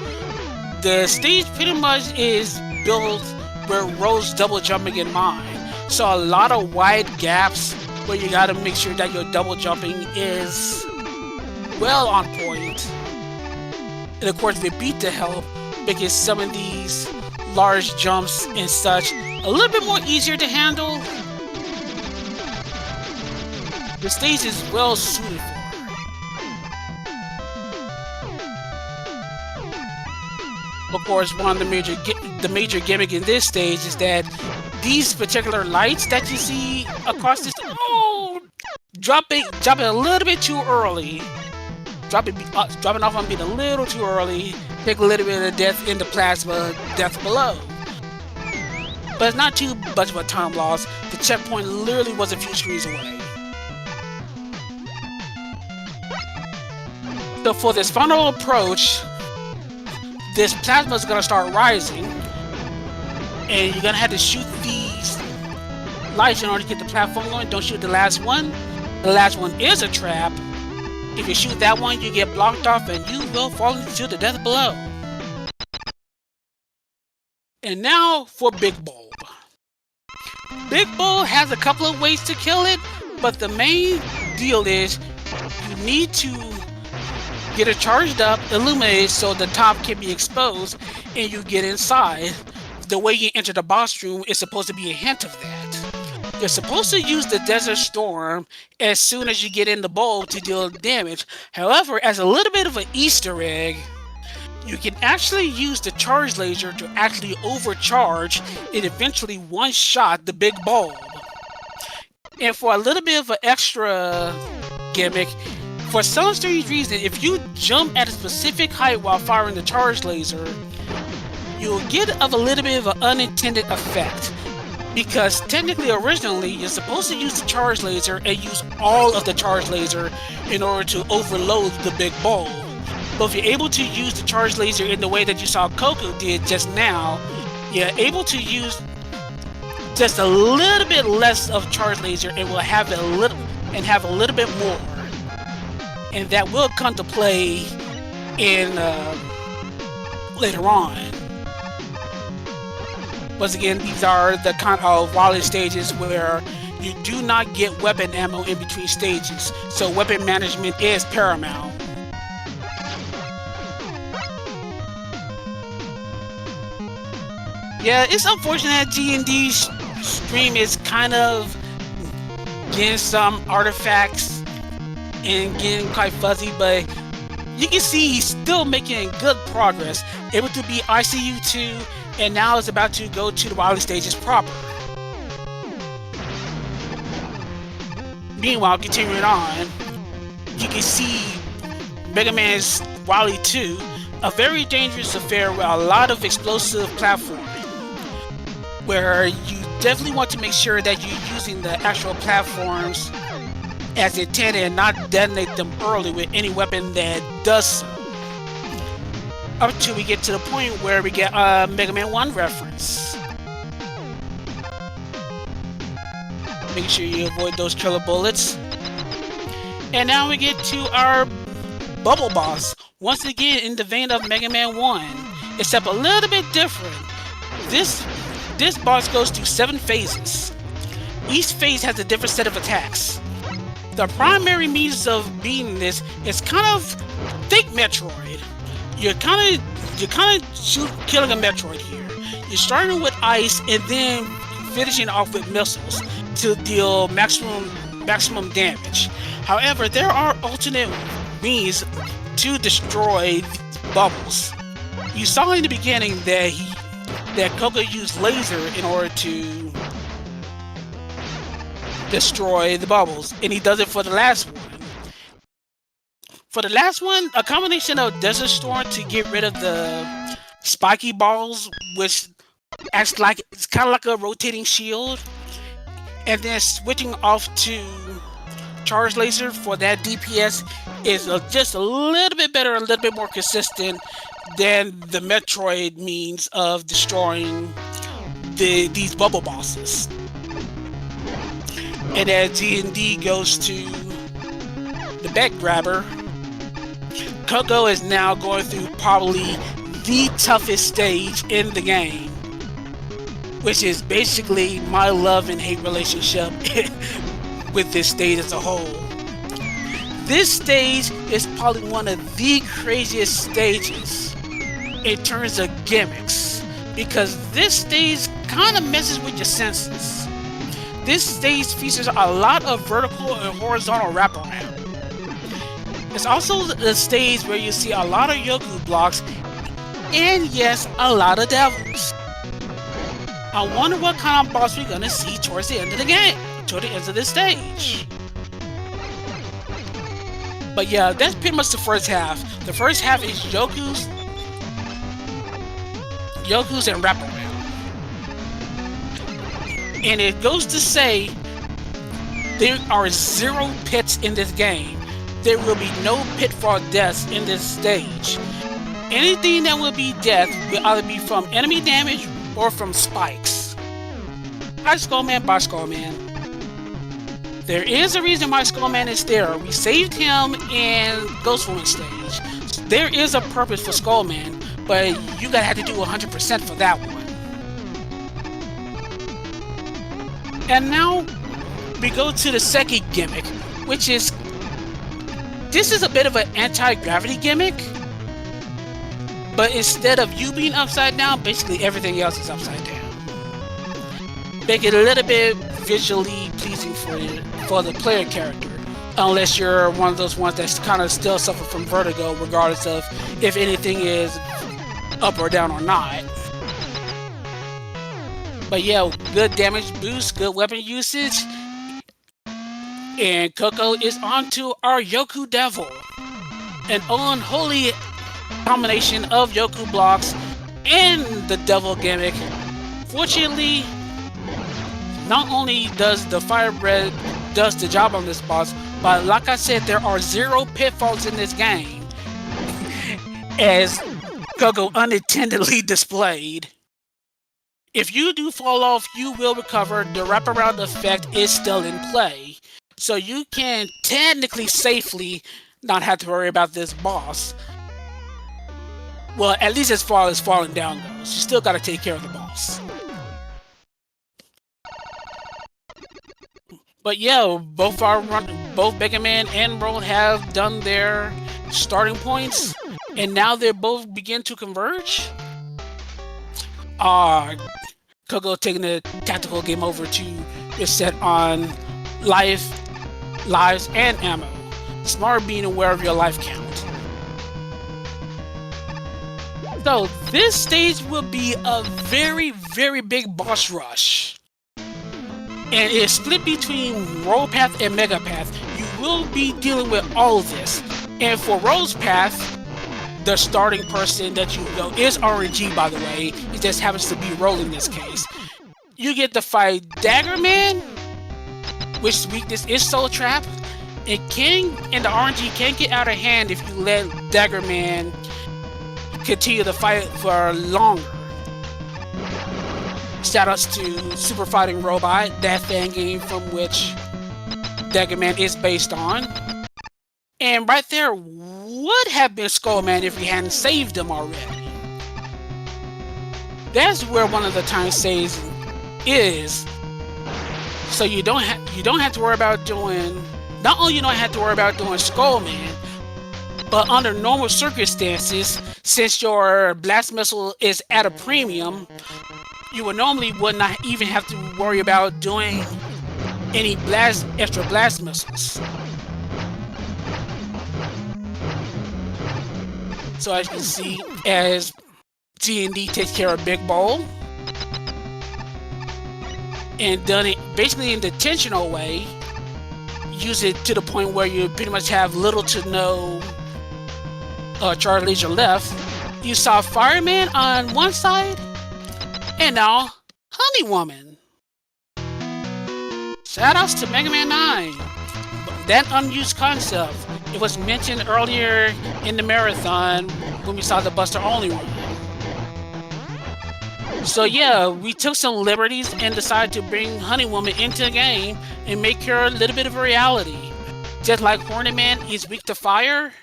the stage pretty much is built with Rose double jumping in mind. So a lot of wide gaps where you gotta make sure that your double jumping is well on point. And of course, we beat the help, because some of these large jumps and such a little bit more easier to handle. The stage is well suited for. Of course, one of the major gimmick in this stage is that these particular lights that you see across this, dropping a little bit too early, dropping off on being a little too early, take a little bit of death in the plasma, death below. But it's not too much of a time loss. The checkpoint literally was a few screens away. So for this final approach, this plasma is going to start rising, and you're going to have to shoot these lights in order to get the platform going. Don't shoot the last one. The last one is a trap. If you shoot that one, you get blocked off and you will fall into the death below. And now for Big Bulb. Big Bulb has a couple of ways to kill it, but the main deal is you need to get it charged up, illuminated so the top can be exposed, and you get inside. The way you enter the boss room is supposed to be a hint of that. You're supposed to use the Desert Storm as soon as you get in the bulb to deal damage. However, as a little bit of an Easter egg, you can actually use the charge laser to actually overcharge and eventually one-shot the big bulb. And for a little bit of an extra gimmick, for some strange reason, if you jump at a specific height while firing the charge laser, you'll get a little bit of an unintended effect. Because technically, originally, you're supposed to use the charge laser and use all of the charge laser in order to overload the big bulb. But if you're able to use the charge laser in the way that you saw Coco did just now, you're able to use just a little bit less of charge laser and will have a little bit more. And that will come to play in later on. Once again, these are the kind of Wily stages where you do not get weapon ammo in between stages, so weapon management is paramount. Yeah, it's unfortunate that G&D's stream is kind of getting some artifacts and getting quite fuzzy, but you can see he's still making good progress, able to be ICU 2, and now is about to go to the Wily stages proper. Meanwhile, continuing on, you can see Mega Man's Wily 2, a very dangerous affair with a lot of explosive platforming, where you definitely want to make sure that you're using the actual platforms as intended and not detonate them early with any weapon that does so. Up until we get to the point where we get a Mega Man 1 reference. Make sure you avoid those killer bullets. And now we get to our Bubble Boss, once again in the vein of Mega Man 1, except a little bit different. This boss goes through 7 phases. Each phase has a different set of attacks. The primary means of beating this is kind of think Metroid. You're kind of killing a Metroid here. You're starting with ice and then finishing off with missiles to deal maximum damage. However, there are alternate means to destroy bubbles. You saw in the beginning that Coco used laser in order to destroy the bubbles, and he does it for the last one. For the last one, a combination of Desert Storm to get rid of the spiky balls, which acts like it's kind of like a rotating shield, and then switching off to Charge Laser for that DPS is just a little bit better, a little bit more consistent than the Metroid means of destroying these bubble bosses. And as G&D goes to the back grabber, Coco is now going through probably the toughest stage in the game, which is basically my love and hate relationship with this stage as a whole. This stage is probably one of the craziest stages in terms of gimmicks, because this stage kind of messes with your senses. This stage features a lot of vertical and horizontal wraparound. It's also the stage where you see a lot of Yoku blocks and, yes, a lot of devils. I wonder what kind of boss we're gonna see towards the end of the game, toward the end of this stage. But yeah, that's pretty much the first half. The first half is Yoku's and wraparound. And it goes to say there are 0 pits in this game. There will be no pitfall deaths in this stage. Anything that will be death will either be from enemy damage or from spikes. Hi Skullman, bye Skullman. There is a reason why Skullman is there. We saved him in Ghostwoman stage. There is a purpose for Skullman, but you gotta have to do 100% for that one. And now we go to the second gimmick, which is, this is a bit of an anti-gravity gimmick, but instead of you being upside down, basically everything else is upside down. Make it a little bit visually pleasing for the player character, unless you're one of those ones that kind of still suffer from vertigo, regardless of if anything is up or down or not. But yeah, good damage boost, good weapon usage. And Coco is on to our Yoku Devil. An unholy combination of Yoku blocks and the Devil gimmick. Fortunately, not only does the Fire Bread does the job on this boss, but like I said, there are 0 pitfalls in this game, as Coco unintentionally displayed. If you do fall off, you will recover. The wraparound effect is still in play, so you can technically safely not have to worry about this boss. Well, at least as far as falling down goes. You still gotta take care of the boss. But yeah, both Mega Man and Roll have done their starting points, and now they both begin to converge. Coco taking the tactical game over to is set on lives, and ammo. Smart being aware of your life count. So this stage will be a very, very big boss rush. And it's split between Roll Path and Mega Path. You will be dealing with all of this. And for Roll's Path, the starting person that you know is RNG, by the way. It just happens to be Roll in this case. You get to fight Dagger Man, which weakness is Soul Trap. And the RNG can get out of hand if you let Dagger Man continue the fight for longer. Shoutouts to Super Fighting Robot, that fan game from which Dagger Man is based on. And right there would have been Skullman if we hadn't saved him already. That's where one of the time saves is. So you don't have to worry about doing. Not only you don't have to worry about doing Skullman, but under normal circumstances, since your blast missile is at a premium, you would not even have to worry about doing any extra blast missiles. So as you can see, as D&D takes care of Big Bowl, and done it basically in the intentional way, use it to the point where you pretty much have little to no charge leisure left. You saw Fireman on one side, and now Honey Woman. Shoutouts to Mega Man 9. That unused concept, it was mentioned earlier in the marathon when we saw the Buster Only one. So yeah, we took some liberties and decided to bring Honey Woman into the game and make her a little bit of a reality. Just like Hornet Man is weak to fire,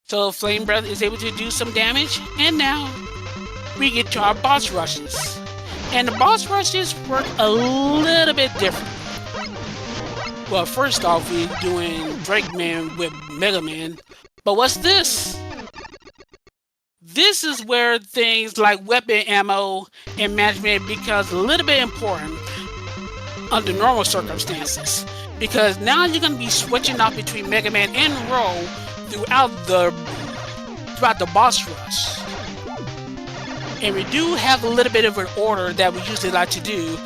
so Flame Breath is able to do some damage, and now we get to our boss rushes. And the boss rushes work a little bit different. Well, first off, we're doing Drake Man with Mega Man, but what's this? This is where things like weapon ammo and management becomes a little bit important under normal circumstances. Because now you're going to be switching off between Mega Man and Roll throughout the boss rush. And we do have a little bit of an order that we usually like to do.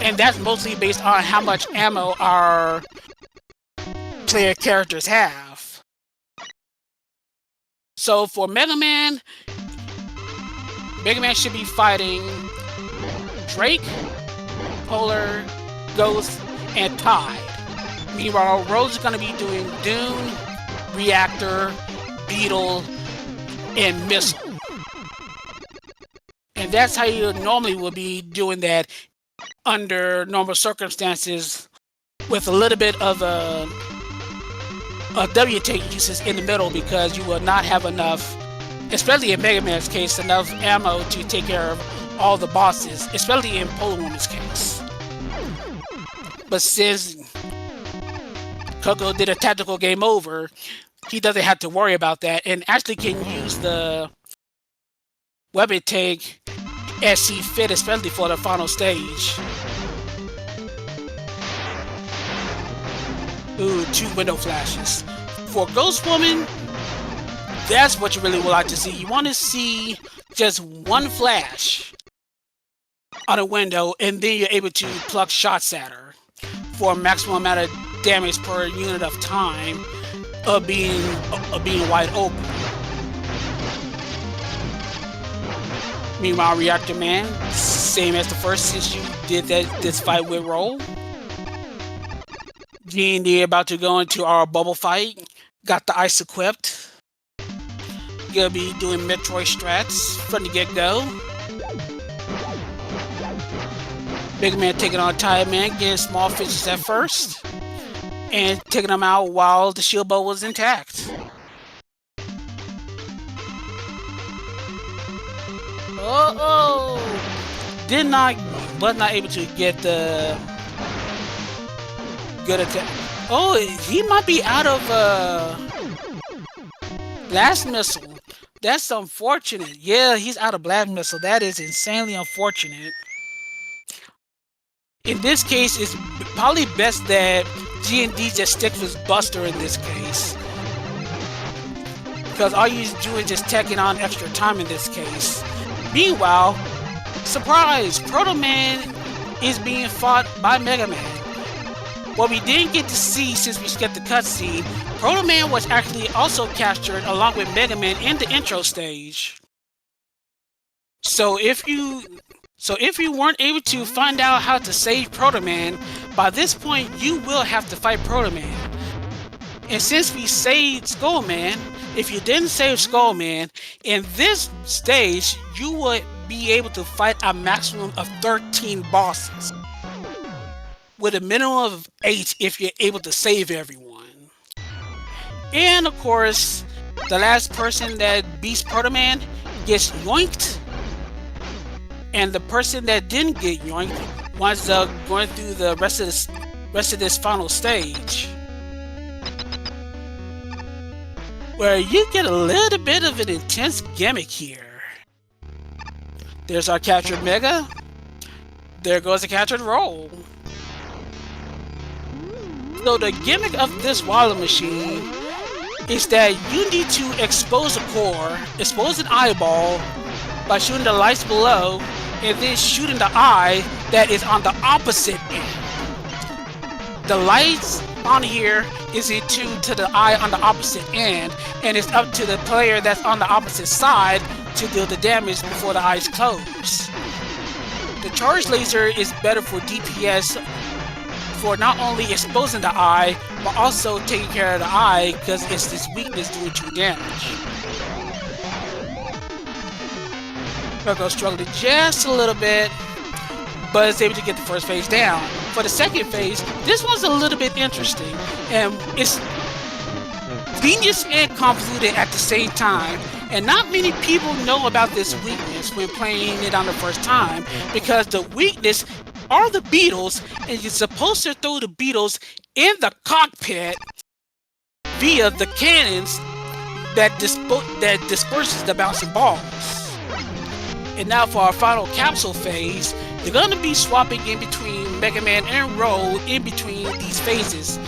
And that's mostly based on how much ammo our player characters have. So for Mega Man should be fighting Drake, Polar, Ghost, and Tide. Meanwhile, Rose is going to be doing Dune, Reactor, Beetle, and Missile. And that's how you normally will be doing that under normal circumstances, with a little bit of a W-take uses in the middle, because you will not have enough, especially in Mega Man's case, enough ammo to take care of all the bosses, especially in Polar Woman's case. But since Coco did a tactical game over, he doesn't have to worry about that, and actually can use the weapon take as he fit, especially for the final stage. Ooh, 2 window flashes. For Ghost Woman, That's what you really would like to see. You want to see just one flash on a window, and then you're able to pluck shots at her for a maximum amount of damage per unit of time of being wide open. Meanwhile, Reactor Man, same as the first since you did this fight with Roll. D&D about to go into our bubble fight. Got the ice equipped. Gonna be doing Metroid strats from the get-go. Big Man taking on Tide Man, getting small fishes at first, and taking them out while the shield bow was intact. Was not able to get the good attack. Oh, he might be out of blast missile. That's unfortunate. Yeah, he's out of blast missile. That is insanely unfortunate. In this case, it's probably best that G&D just sticks with Buster in this case. Because all you do is just tacking on extra time in this case. Meanwhile, surprise! Proto Man is being fought by Mega Man. What we didn't get to see since we skipped the cutscene, Proto Man was actually also captured along with Mega Man in the intro stage. So if you weren't able to find out how to save Proto Man, by this point you will have to fight Proto Man. And since we saved Skull Man, if you didn't save Skull Man, in this stage you would be able to fight a maximum of 13 bosses, with a minimum of 8 if you're able to save everyone. And of course, the last person that beats Proto Man gets yoinked, and the person that didn't get yoinked winds up going through the rest of this final stage, where you get a little bit of an intense gimmick here. There's our captured Mega. There goes the captured Roll. So the gimmick of this Waller machine is that you need to expose a core, expose an eyeball by shooting the lights below, and then shooting the eye that is on the opposite end. The lights on here is attuned to the eye on the opposite end, and it's up to the player that's on the opposite side to deal the damage before the eyes close. The charge laser is better for DPS for not only exposing the eye, but also taking care of the eye because it's this weakness doing 2 damage. Coco struggled just a little bit, but is able to get the first phase down. For the second phase, this one's a little bit interesting, and it's genius and convoluted at the same time. And not many people know about this weakness when playing it on the first time, because the weakness are the beetles, and you're supposed to throw the beetles in the cockpit via the cannons that disperses the bouncing balls. And now for our final capsule phase, you're going to be swapping in between Mega Man and Roll in between these phases.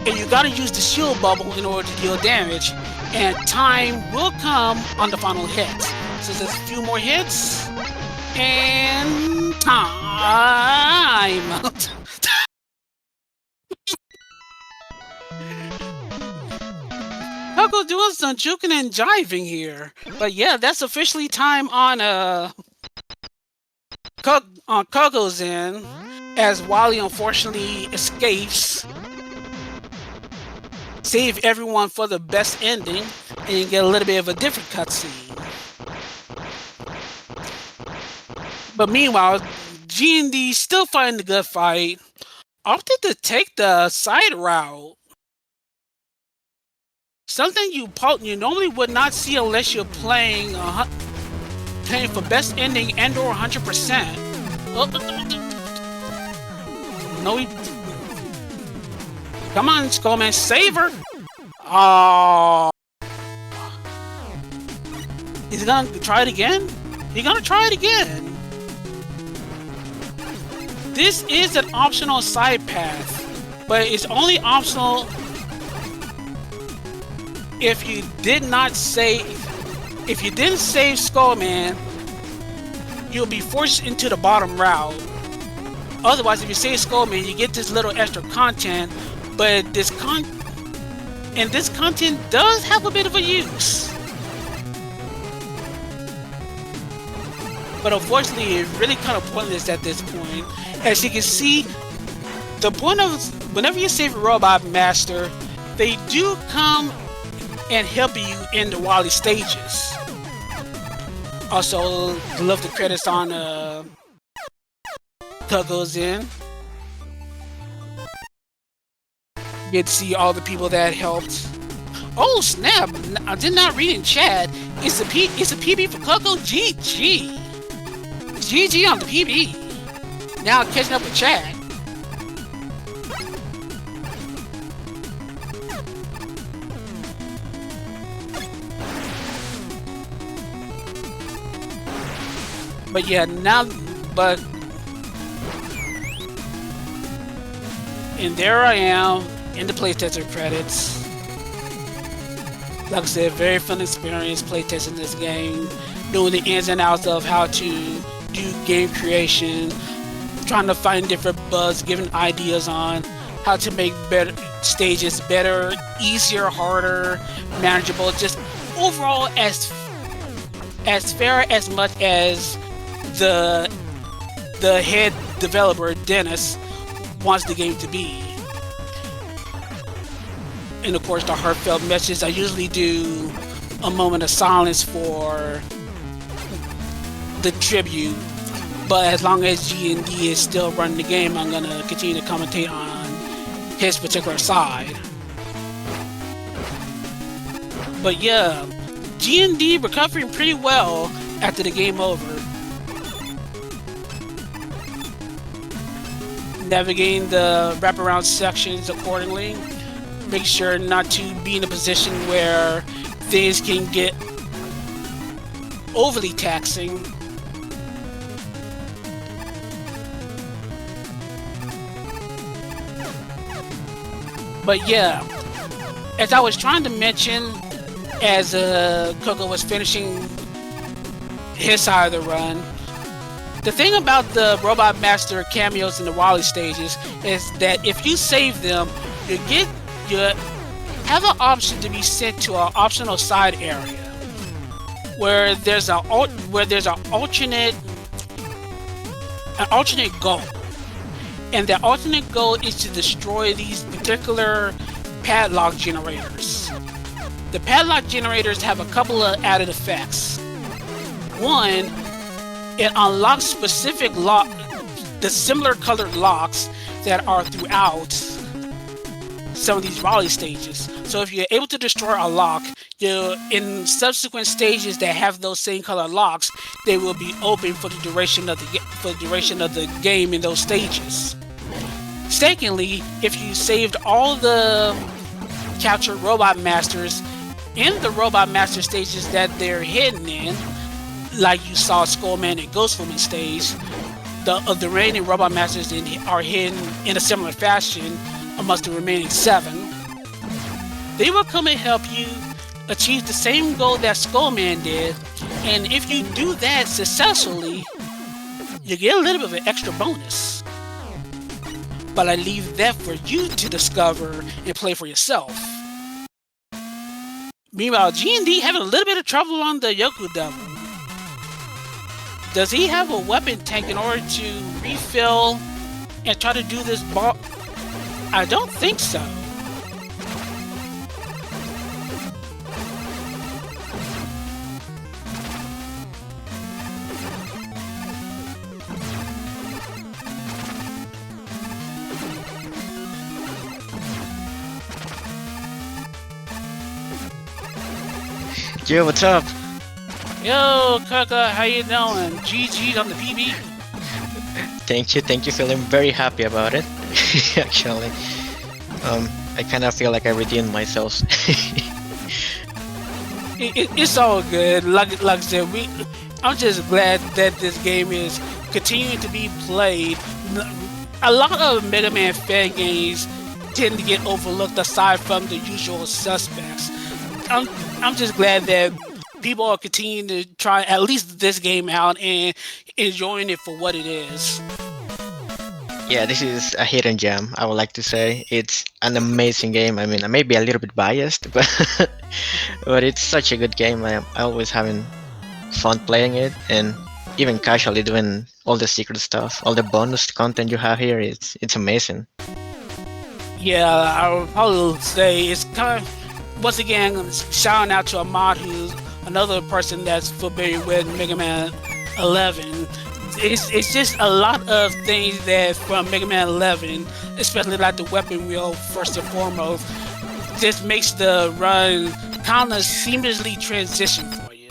And you got to use the shield bubble in order to deal damage, and time will come on the final hit. So there's a few more hits, and time. Coco's doing some juking and jiving here, but yeah, that's officially time on Coco's end, as Wally unfortunately escapes. Save everyone for the best ending, and you get a little bit of a different cutscene. But meanwhile, G&D still fighting the good fight, opted to take the side route. Something you normally would not see unless you're playing for best ending and or 100%. No, come on, Skullman, save her! Oh, he's gonna try it again? He's gonna try it again. This is an optional side path, but it's only optional if you didn't save Skullman, you'll be forced into the bottom route. Otherwise, if you save Skullman, you get this little extra content, but this content does have a bit of a use. But unfortunately, it's really kind of pointless at this point. As you can see, the point of whenever you save a Robot Master, they do come and help you in the Wily stages. Also, love the credits on Coco's in. Get to see all the people that helped. Oh snap! I did not read in chat. It's a PB for Coco. GG. GG on the PB. Now catching up with chat. But yeah, and there I am in the playtester credits. Like I said, very fun experience playtesting this game, knowing the ins and outs of how to do game creation, trying to find different bugs, giving ideas on how to make better stages better, easier, harder, manageable, just overall as fair as much as the head developer Dennis wants the game to be. And of course the heartfelt message. I usually do a moment of silence for the tribute, but as long as G&D is still running the game, I'm gonna continue to commentate on his particular side. But yeah, G&D recovering pretty well after the game over. Navigating the wraparound sections accordingly. Make sure not to be in a position where things can get overly taxing. But yeah, as I was trying to mention, as Coco was finishing his side of the run, the thing about the Robot Master cameos in the Wily stages is that if you save them, you have an option to be sent to an optional side area where there's an alternate goal, and that alternate goal is to destroy these particular padlock generators. The padlock generators have a couple of added effects. One, it unlocks specific the similar colored locks that are throughout some of these Wily stages. So if you're able to destroy a lock, in subsequent stages that have those same color locks, they will be open for the duration of the game in those stages. Secondly, if you saved all the captured Robot Masters in the Robot Master stages that they're hidden in, like you saw Skullman and Ghostwoman stage, the remaining Robot Masters are hidden in a similar fashion amongst the remaining 7. They will come and help you achieve the same goal that Skullman did, and if you do that successfully, you get a little bit of an extra bonus. But I leave that for you to discover and play for yourself. Meanwhile, G&D having a little bit of trouble on the Yoku Devil. Does he have a weapon tank in order to refill and try to do this ball? I don't think so. Yo, what's up? Yo, Kaka, how you doing? GG on the PB. Thank you. Feeling very happy about it. Actually, I kind of feel like I redeemed myself. It's all good. Like I said, I'm just glad that this game is continuing to be played. A lot of Mega Man fan games tend to get overlooked aside from the usual suspects. I'm I'm just glad that people are continuing to try at least this game out and enjoying it for what it is. Yeah, this is a hidden gem. I would like to say it's an amazing game. I mean, I may be a little bit biased, but but it's such a good game. I always having fun playing it, and even casually doing all the secret stuff, all the bonus content you have here. It's amazing. Yeah, I would probably say it's kind of, once again, shouting out to Ahmad, who's another person that's familiar with Mega Man 11. It's just a lot of things that from Mega Man 11, especially like the weapon wheel, first and foremost, just makes the run kind of seamlessly transition for you.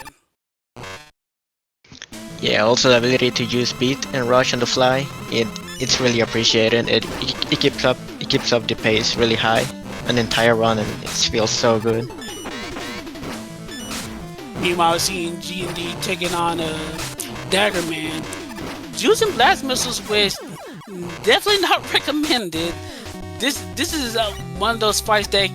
Yeah, also the ability to use beat and rush on the fly. It's really appreciated. It keeps up the pace really high an entire run, and it feels so good. Meanwhile, seeing G&D taking on a Dagger Man, using blast missiles was definitely not recommended. This is one of those fights that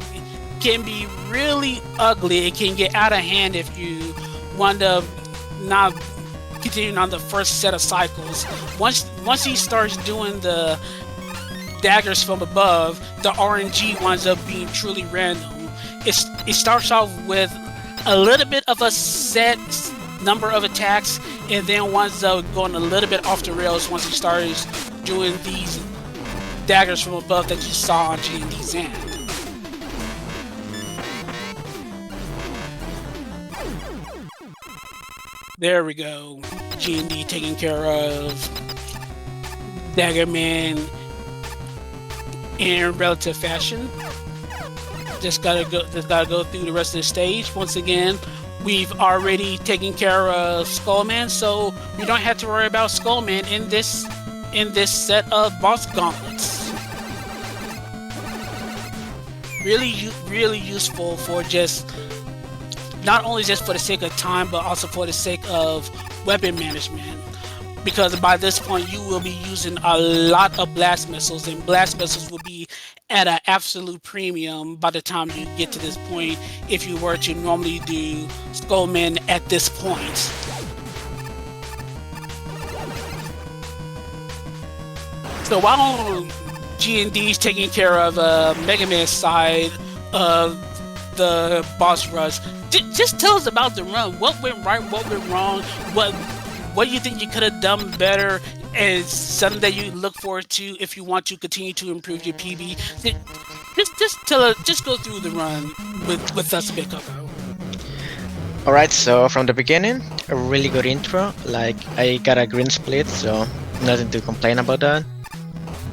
can be really ugly. It can get out of hand if you wind up not continuing on the first set of cycles. Once he starts doing the daggers from above, the RNG winds up being truly random. It starts off with a little bit of a set number of attacks, and then winds up going a little bit off the rails once he starts doing these daggers from above that you saw on G&D's end. There we go. G&D taking care of Dagger Man in relative fashion. Just gotta go through the rest of the stage. Once again, we've already taken care of Skullman, so we don't have to worry about Skullman in this set of boss gauntlets. Really useful for just not only just for the sake of time, but also for the sake of weapon management. Because by this point, you will be using a lot of blast missiles, and blast missiles will be at an absolute premium by the time you get to this point if you were to normally do Skullman at this point. So while G&D is taking care of Mega Man's side of the boss rush, just tell us about the run. What went right? What went wrong? What do you think you could have done better? And something that you look forward to if you want to continue to improve your PB. Just go through the run with us a bit, Coco. Alright, so from the beginning, a really good intro. Like, I got a green split, so nothing to complain about that.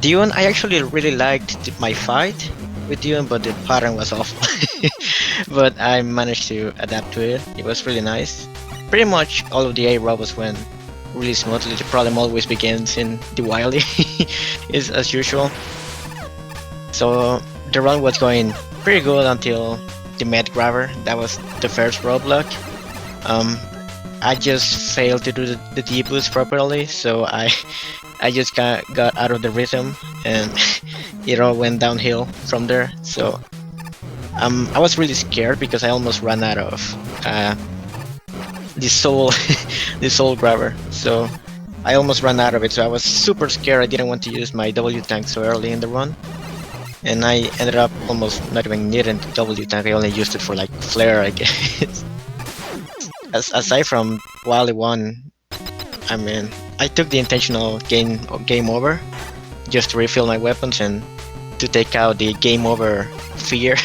Dune, I actually really liked my fight with Dune, but the pattern was awful. But I managed to adapt to it. It was really nice. Pretty much all of the A robots went really smoothly. The problem always begins in the Wily, is as usual. So the run was going pretty good until the med grabber. That was the first roadblock. I just failed to do the D-boost properly, so I just got out of the rhythm, and it all went downhill from there. So I was really scared because I almost ran out of the soul grabber. So I almost ran out of it. So I was super scared. I didn't want to use my W tank so early in the run, and I ended up almost not even needing the W tank. I only used it for like flare, I guess. Aside from Wily 1, I mean, I took the intentional game over just to refill my weapons and to take out the game over fear.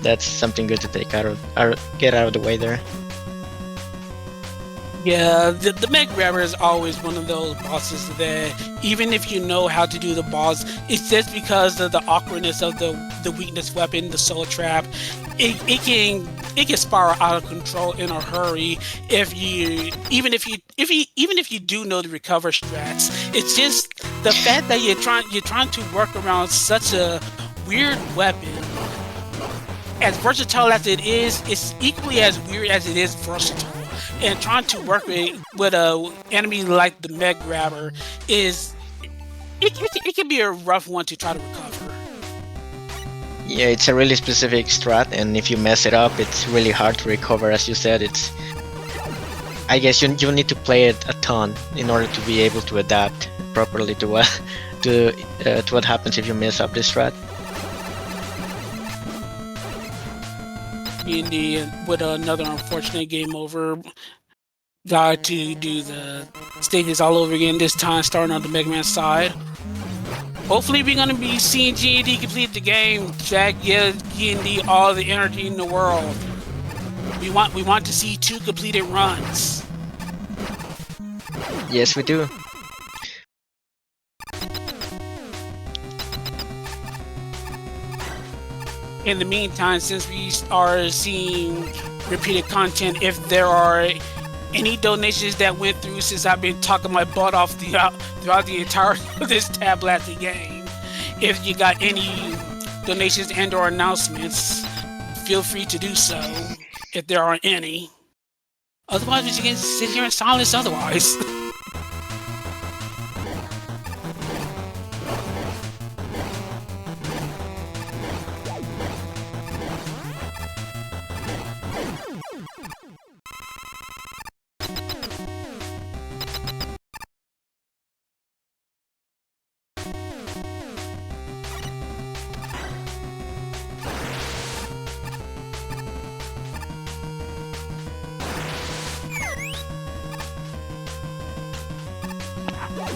That's something good to take out of, or get out of the way there. Yeah, the Meg Grabber is always one of those bosses that even if you know how to do the boss, it's just because of the awkwardness of the weakness weapon, the soul trap. It can spiral out of control in a hurry if you do know the recover strats. It's just the fact that you're trying to work around such a weird weapon. As versatile as it is, it's equally as weird as it is versatile. And trying to work with a enemy like the Meg Grabber it can be a rough one to try to recover. Yeah, it's a really specific strat, and if you mess it up, it's really hard to recover. As you said, I guess you need to play it a ton in order to be able to adapt properly to what to what happens if you mess up this strat. Indeed, with another unfortunate game over. Got to do the stages all over again, this time starting on the Mega Man side. Hopefully we're going to be seeing G&D complete the game. Jack gives G&D all the energy in the world. We want to see 2 completed runs. Yes, we do. In the meantime, since we are seeing repeated content, if there are any donations that went through since I've been talking my butt off throughout the entirety of this Tablatic game, if you got any donations and or announcements, feel free to do so if there are any. Otherwise, we just can sit here in silence otherwise.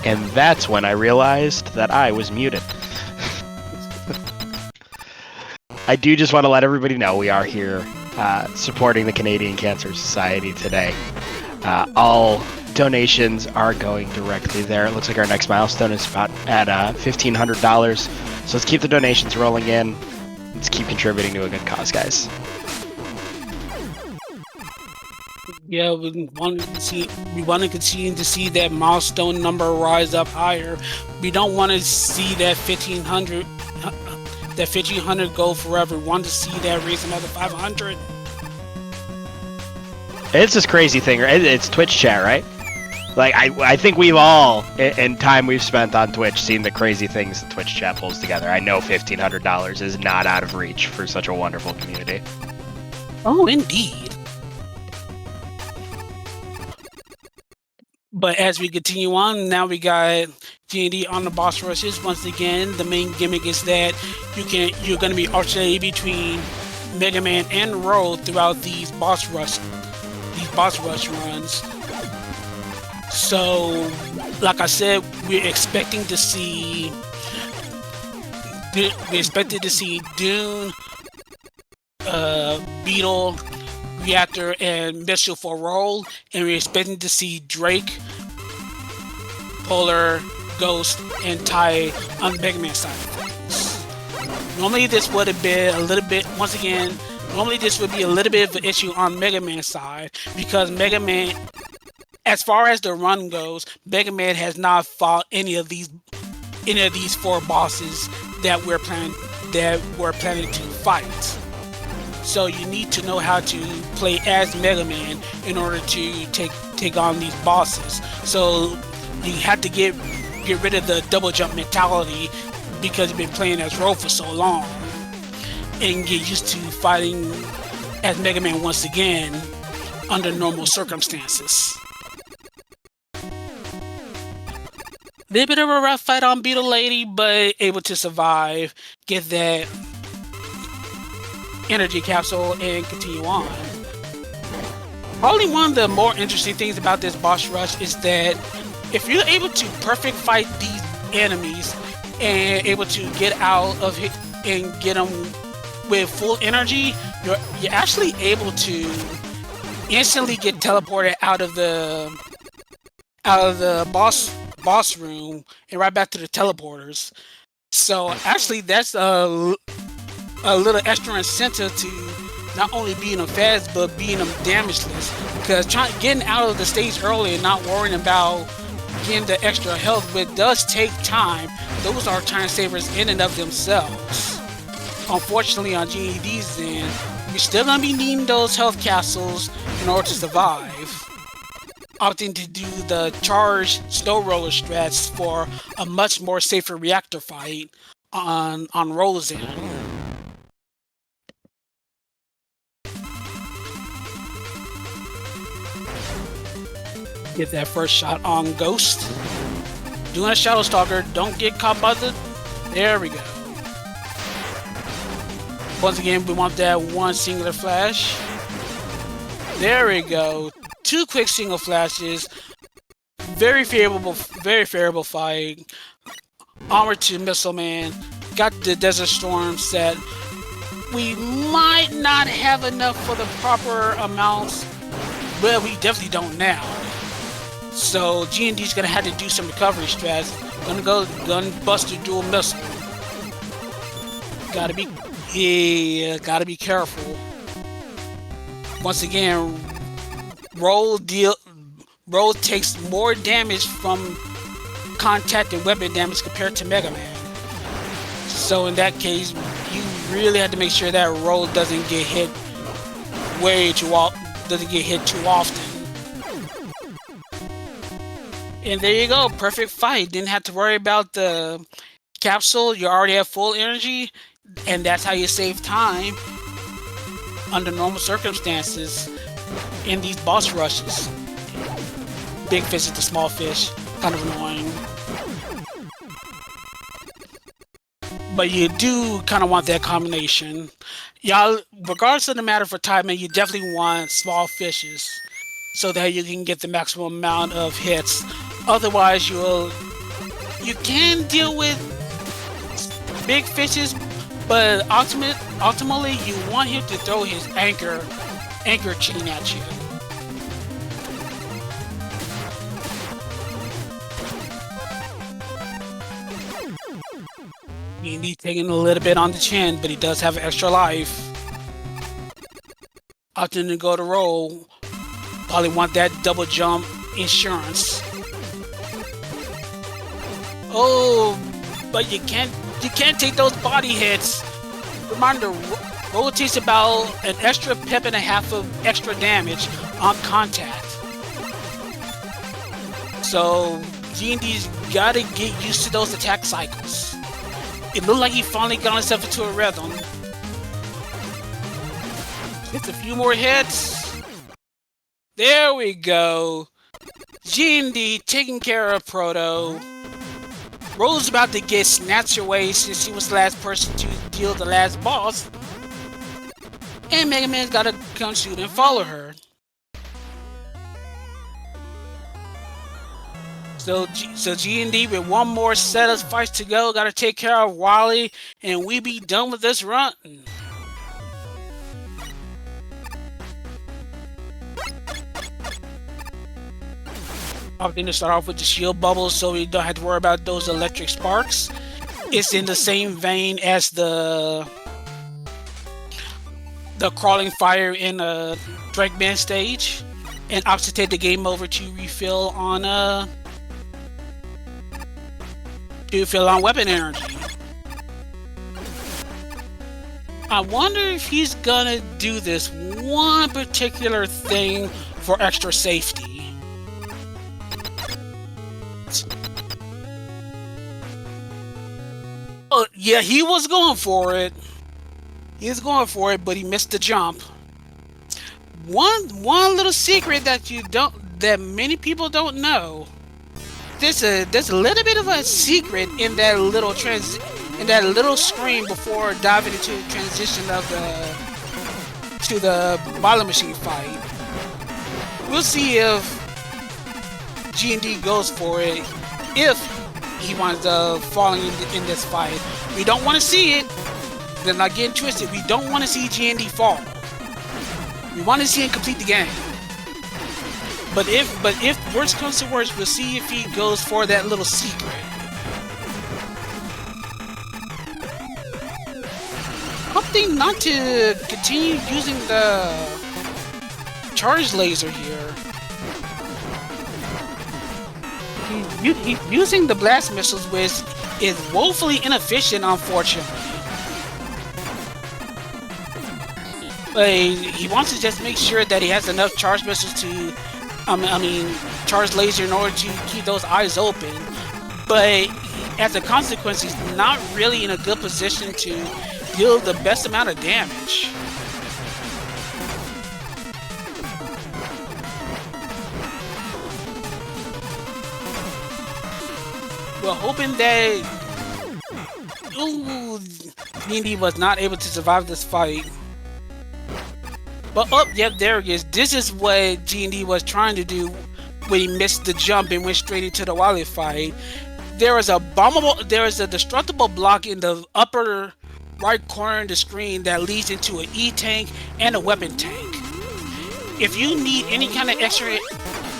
And that's when I realized that I was muted. I do just want to let everybody know we are here supporting the Canadian Cancer Society today. All donations are going directly there. It looks like our next milestone is about at $1,500. So let's keep the donations rolling in. Let's keep contributing to a good cause, guys. Yeah, we want to continue to see that milestone number rise up higher. We don't want to see that 1,500 go forever. We want to see that raise another 500. It's this crazy thing. It's Twitch chat, right? Like I think we've all, in time we've spent on Twitch, seen the crazy things that Twitch chat pulls together. I know $1,500 is not out of reach for such a wonderful community. Oh, indeed. But as we continue on, now we got G&D on the boss rushes. Once again, the main gimmick is that you're going to be alternating between Mega Man and Roll throughout these boss rush runs. So, like I said, we're expected to see Dune, Beetle, Reactor, and Missile for Roll, and we're expecting to see Drake, Polar, Ghost, and Ty on the Mega Man side of things. Normally this would have been a little bit, once again, normally this would be a little bit of an issue on Mega Man side, because Mega Man, as far as the run goes, Mega Man has not fought any of these 4 bosses that we're planning to fight. So you need to know how to play as Mega Man in order to take on these bosses. So you have to get rid of the double jump mentality because you've been playing as Ro for so long, and get used to fighting as Mega Man once again under normal circumstances. Little bit of a rough fight on Beetle Lady, but able to survive, get that energy capsule, and continue on. Probably one of the more interesting things about this boss rush is that if you're able to perfect fight these enemies and able to get out of it and get them with full energy, you're actually able to instantly get teleported out of the boss room and right back to the teleporters. So actually that's a little extra incentive to not only being them fast but being them damageless, because getting out of the stage early and not worrying about getting the extra health, but does take time. Those are time savers in and of themselves. Unfortunately, on GED's end, you're still going to be needing those health capsules in order to survive, opting to do the charge snow roller strats for a much more safer reactor fight on Roll's end. Get that first shot on Ghost. Doing a Shadow Stalker. Don't get caught by the... There we go. Once again, we want that one singular flash. There we go. 2 quick single flashes. Very favorable fight. Armor to Missile Man. Got the Desert Storm set. We might not have enough for the proper amounts, but we definitely don't now. So G&D's gonna have to do some recovery strats. Gonna go Gunbuster dual missile. Gotta be careful. Once again, Roll takes more damage from contact and weapon damage compared to Mega Man. So in that case, you really have to make sure that Roll doesn't get hit too often. And there you go, perfect fight. Didn't have to worry about the capsule. You already have full energy, and that's how you save time under normal circumstances in these boss rushes. Big fish to small fish, kind of annoying. But you do kind of want that combination. Y'all, regardless of the matter for timing, you definitely want small fishes so that you can get the maximum amount of hits. Otherwise, you can deal with big fishes, but ultimately you want him to throw his anchor chain at you. He's taking a little bit on the chin, but he does have extra life. Opting to go to Roll. Probably want that double jump insurance. Oh, but you can't take those body hits. Reminder, Roll takes about an extra pep and a half of extra damage on contact. So G&D's gotta get used to those attack cycles. It looked like he finally got himself into a rhythm. Just a few more hits. There we go. G&D taking care of Proto. Roll's about to get snatched away since she was the last person to deal the last boss. And Mega Man's gotta come shoot and follow her. So G&D with one more set of fights to go, gotta take care of Wally, and we be done with this run. Opting to start off with the shield bubbles so we don't have to worry about those electric sparks. It's in the same vein as the crawling fire in a Dragman stage, and opts to take the game over to refill on weapon energy. I wonder if he's gonna do this one particular thing for extra safety. Oh, yeah, he was going for it. He was going for it, but he missed the jump. One little secret that many people don't know. There's a little bit of a secret in that little screen before diving into the transition to the Bottle Machine fight. We'll see if G&D goes for it, if he winds up falling in this fight. We don't want to see it. Then not getting twisted. We don't want to see G&D fall. We want to see him complete the game. But if worst comes to worst, we'll see if he goes for that little secret. Opting not to continue using the charge laser here. He's using the blast missiles, which is woefully inefficient, unfortunately. But he wants to just make sure that he has enough charge missiles to, charge laser in order to keep those eyes open. But as a consequence, he's not really in a good position to deal the best amount of damage. We're hoping that ooh, G&D was not able to survive this fight. But yep, there he is. This is what G&D was trying to do when he missed the jump and went straight into the Wily fight. There is a destructible block in the upper right corner of the screen that leads into an E-tank and a weapon tank. If you need any kind of extra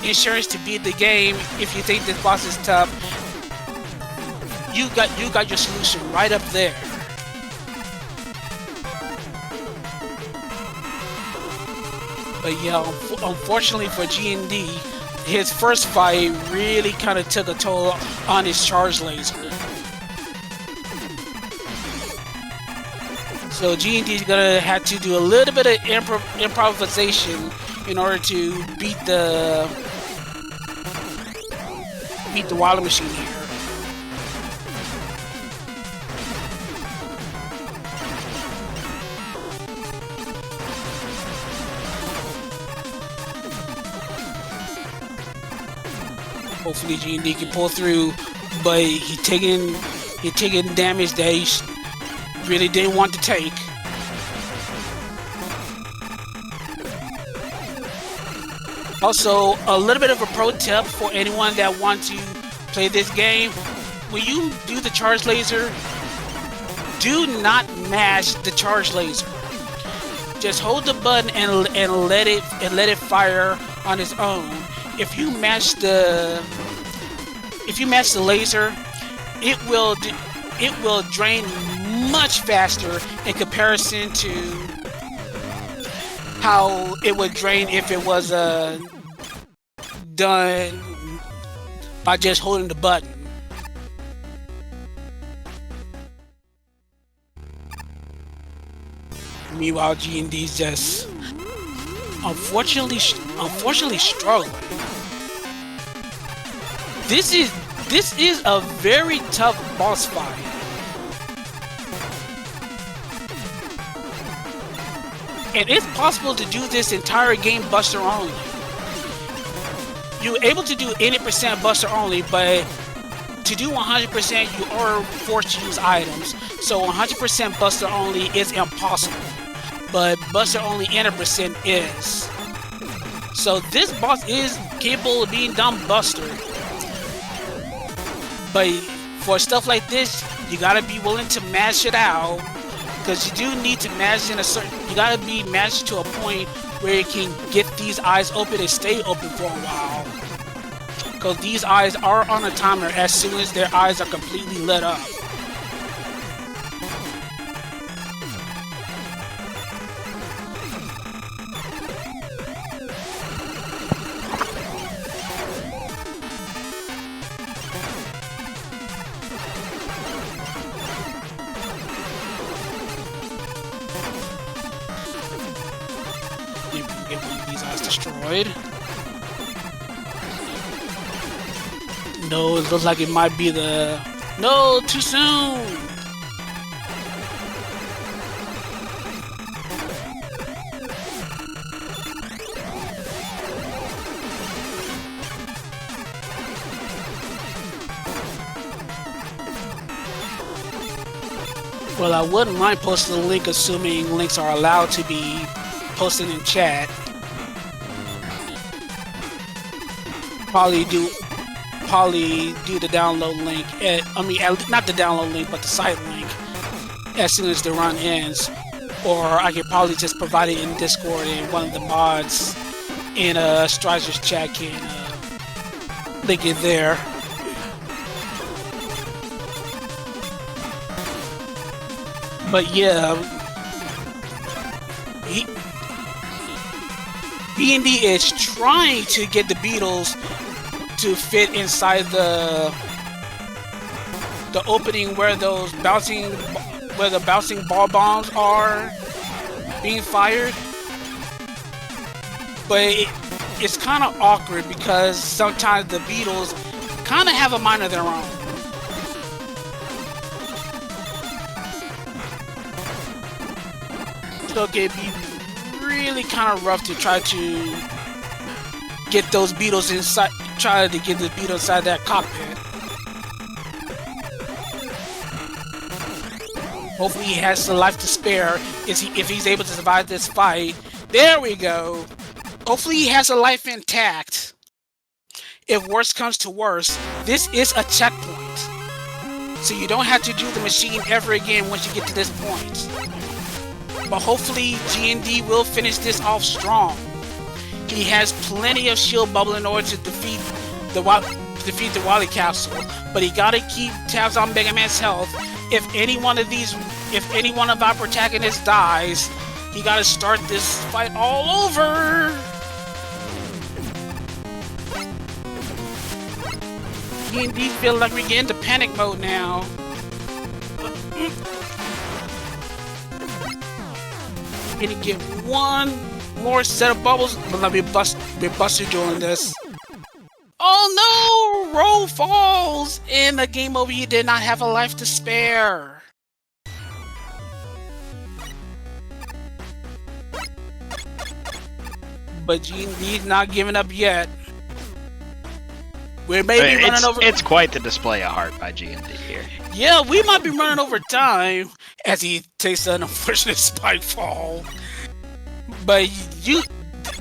insurance to beat the game, if you think this boss is tough, you got your solution right up there. But yeah, unfortunately for G&D, his first fight really kind of took a toll on his charge laser. So G&D is gonna have to do a little bit of improvisation in order to beat the Wily machine here. Hopefully G&D can pull through, but he taking damage that he really didn't want to take. Also, a little bit of a pro tip for anyone that wants to play this game: when you do the charge laser, do not mash the charge laser. Just hold the button and let it fire on its own. If you mash the laser, it will drain much faster in comparison to how it would drain if it was done by just holding the button. Meanwhile, G&D's just unfortunately struggling. This is a very tough boss fight. And it's possible to do this entire game Buster only. You're able to do 80% Buster only, but to do 100% you are forced to use items. So 100% Buster only is impossible, but Buster only 80% is. So this boss is capable of being done Buster. But for stuff like this, you gotta be willing to mash it out, because you do need to mash in a certain. You gotta be mashed to a point where you can get these eyes open and stay open for a while. Because these eyes are on a timer as soon as their eyes are completely lit up. Get one of these eyes destroyed. No, it looks like it might be the... No, too soon! Well, I wouldn't mind posting a link, assuming links are allowed to be posted in chat. Probably do the download link not the download link, but the site link as soon as the run ends. Or I could probably just provide it in Discord, and one of the mods in Strider's chat can link it there. But yeah, B&D is trying to get the beetles to fit inside the opening where the bouncing ball bombs are being fired. But it's kind of awkward because sometimes the beetles kind of have a mind of their own. So it can be really kind of rough to try to get those beetles inside. Try to get the beetles inside that cockpit. Hopefully he has some life to spare if he's able to survive this fight. There we go. Hopefully he has a life intact. If worse comes to worse, this is a checkpoint. So you don't have to do the machine ever again once you get to this point. But hopefully G&D will finish this off strong. He has plenty of shield bubble in order to defeat the Wily Capsule, but he gotta keep tabs on Mega Man's health. If any one of our protagonists dies, he gotta start this fight all over. G&D feel like we get into panic mode now. Gonna get one more set of bubbles, but let me Buster doing this. Oh no! Roll falls! In the game over, you did not have a life to spare. But G&D's not giving up yet. We may be running over. It's quite the display of heart by G&D here. Yeah, we might be running over time as he takes an unfortunate spike fall. But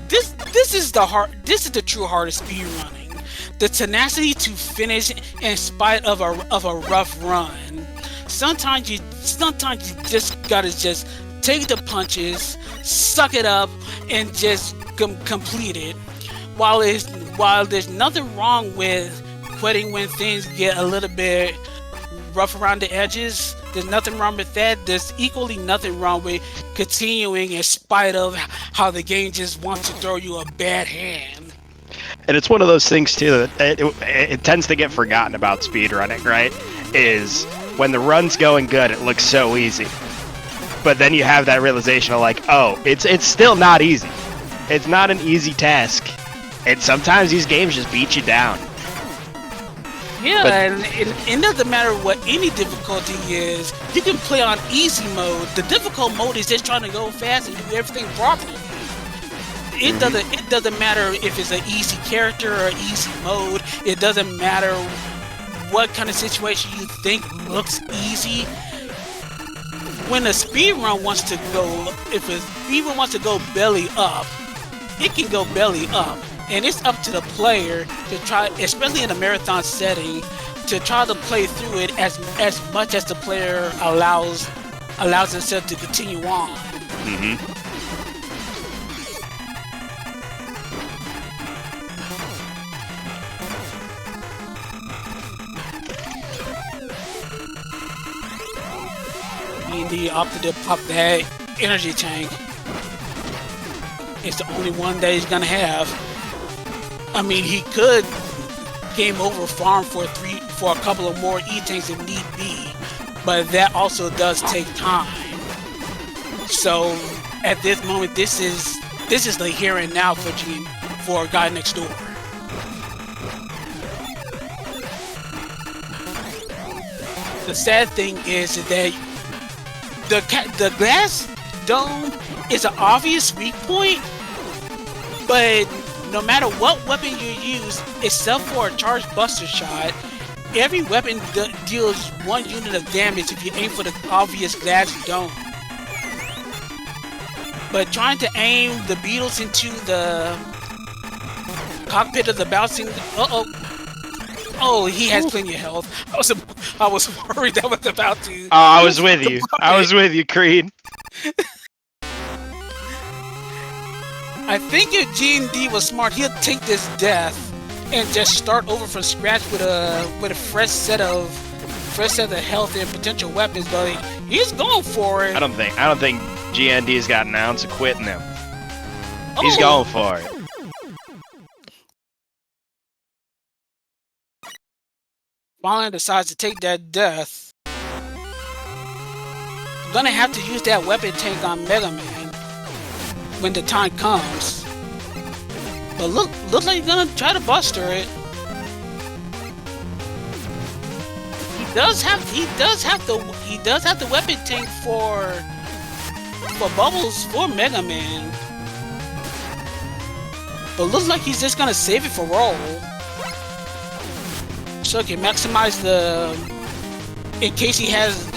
this is the true heart of speedrunning. The tenacity to finish in spite of a rough run. Sometimes you just gotta take the punches, suck it up, and just complete it. While there's nothing wrong with quitting when things get a little bit rough around the edges, there's nothing wrong with that. There's equally nothing wrong with continuing in spite of how the game just wants to throw you a bad hand. And it's one of those things too that it tends to get forgotten about speedrunning, right? Is when the run's going good, it looks so easy. But then you have that realization of like, oh, it's still not easy. It's not an easy task. And sometimes these games just beat you down. Yeah, and it doesn't matter what any difficulty is. You can play on easy mode. The difficult mode is just trying to go fast and do everything properly. It doesn't matter if it's an easy character or easy mode. It doesn't matter what kind of situation you think looks easy. When a speedrun wants to go, if a speedrun wants to go belly up, it can go belly up. And it's up to the player to try, especially in a marathon setting, to try to play through it as much as the player allows himself to continue on. Mm-hmm. He opted to pop that energy tank. It's the only one that he's gonna have. I mean, he could game over farm for a couple of more E-tanks if need be, but that also does take time. So at this moment, this is the here and now for GuyNextDoor. The sad thing is that the glass dome is an obvious weak point, but no matter what weapon you use, except for a charged buster shot, every weapon deals 1 unit of damage if you aim for the obvious glass dome. But trying to aim the beetles into the cockpit of the bouncing... Oh, he has plenty of health. I was worried that was about to... Oh, I was with you. I was with you, Creed. I think if G&D was smart, he'll take this death and just start over from scratch with a fresh set of health and potential weapons. But he's going for it. I don't think G&D's got an ounce of quit in him. He's going for it. Finally decides to take that death. I'm gonna have to use that weapon tank on Mega Man when the time comes. But looks like he's gonna try to buster it. He does have the weapon tank for bubbles for Mega Man. But looks like he's just gonna save it for roll. So he can maximize in case he has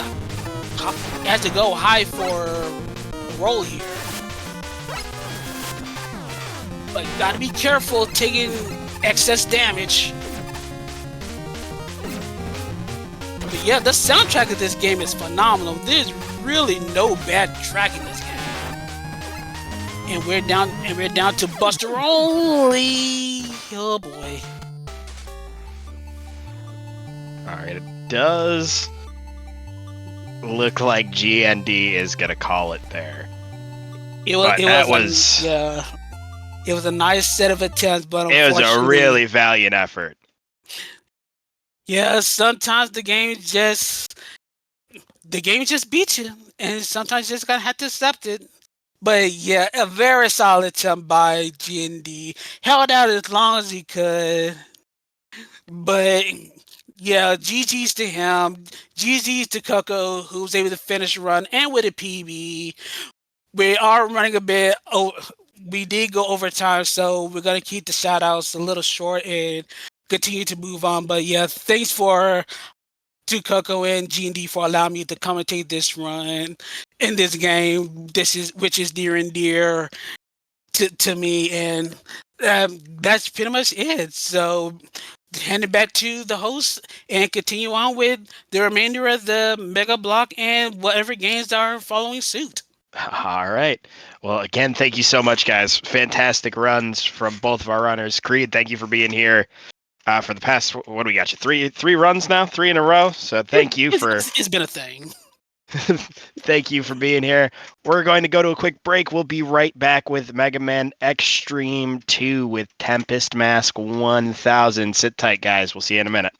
has to go high for roll here. But you gotta be careful taking excess damage. But yeah, the soundtrack of this game is phenomenal. There's really no bad track in this game. And we're down to Buster only. Oh boy. Alright, it does look like GND is gonna call it there. It was a nice set of attempts, but it was a really valiant effort. Yeah, sometimes the game just beats you, and sometimes you just gotta have to accept it. But yeah, a very solid attempt by GND. Held out as long as he could. But yeah, GG's to him. GG's to Coco, who was able to finish the run and with a PB. We are running a bit. We did go overtime, so we're gonna keep the shout outs a little short and continue to move on. But yeah, thanks to Coco and G&D for allowing me to commentate this run in this game. Which is near and dear to me, and that's pretty much it. So hand it back to the host and continue on with the remainder of the Mega Block and whatever games are following suit. All right. Well, again, thank you so much, guys. Fantastic runs from both of our runners. Creed, thank you for being here. For the past, what do we got you? Three runs now, 3 in a row. So thank you for. It's been a thing. Thank you for being here. We're going to go to a quick break. We'll be right back with Mega Man Extreme 2 with Tempest Mask 1000. Sit tight, guys. We'll see you in a minute.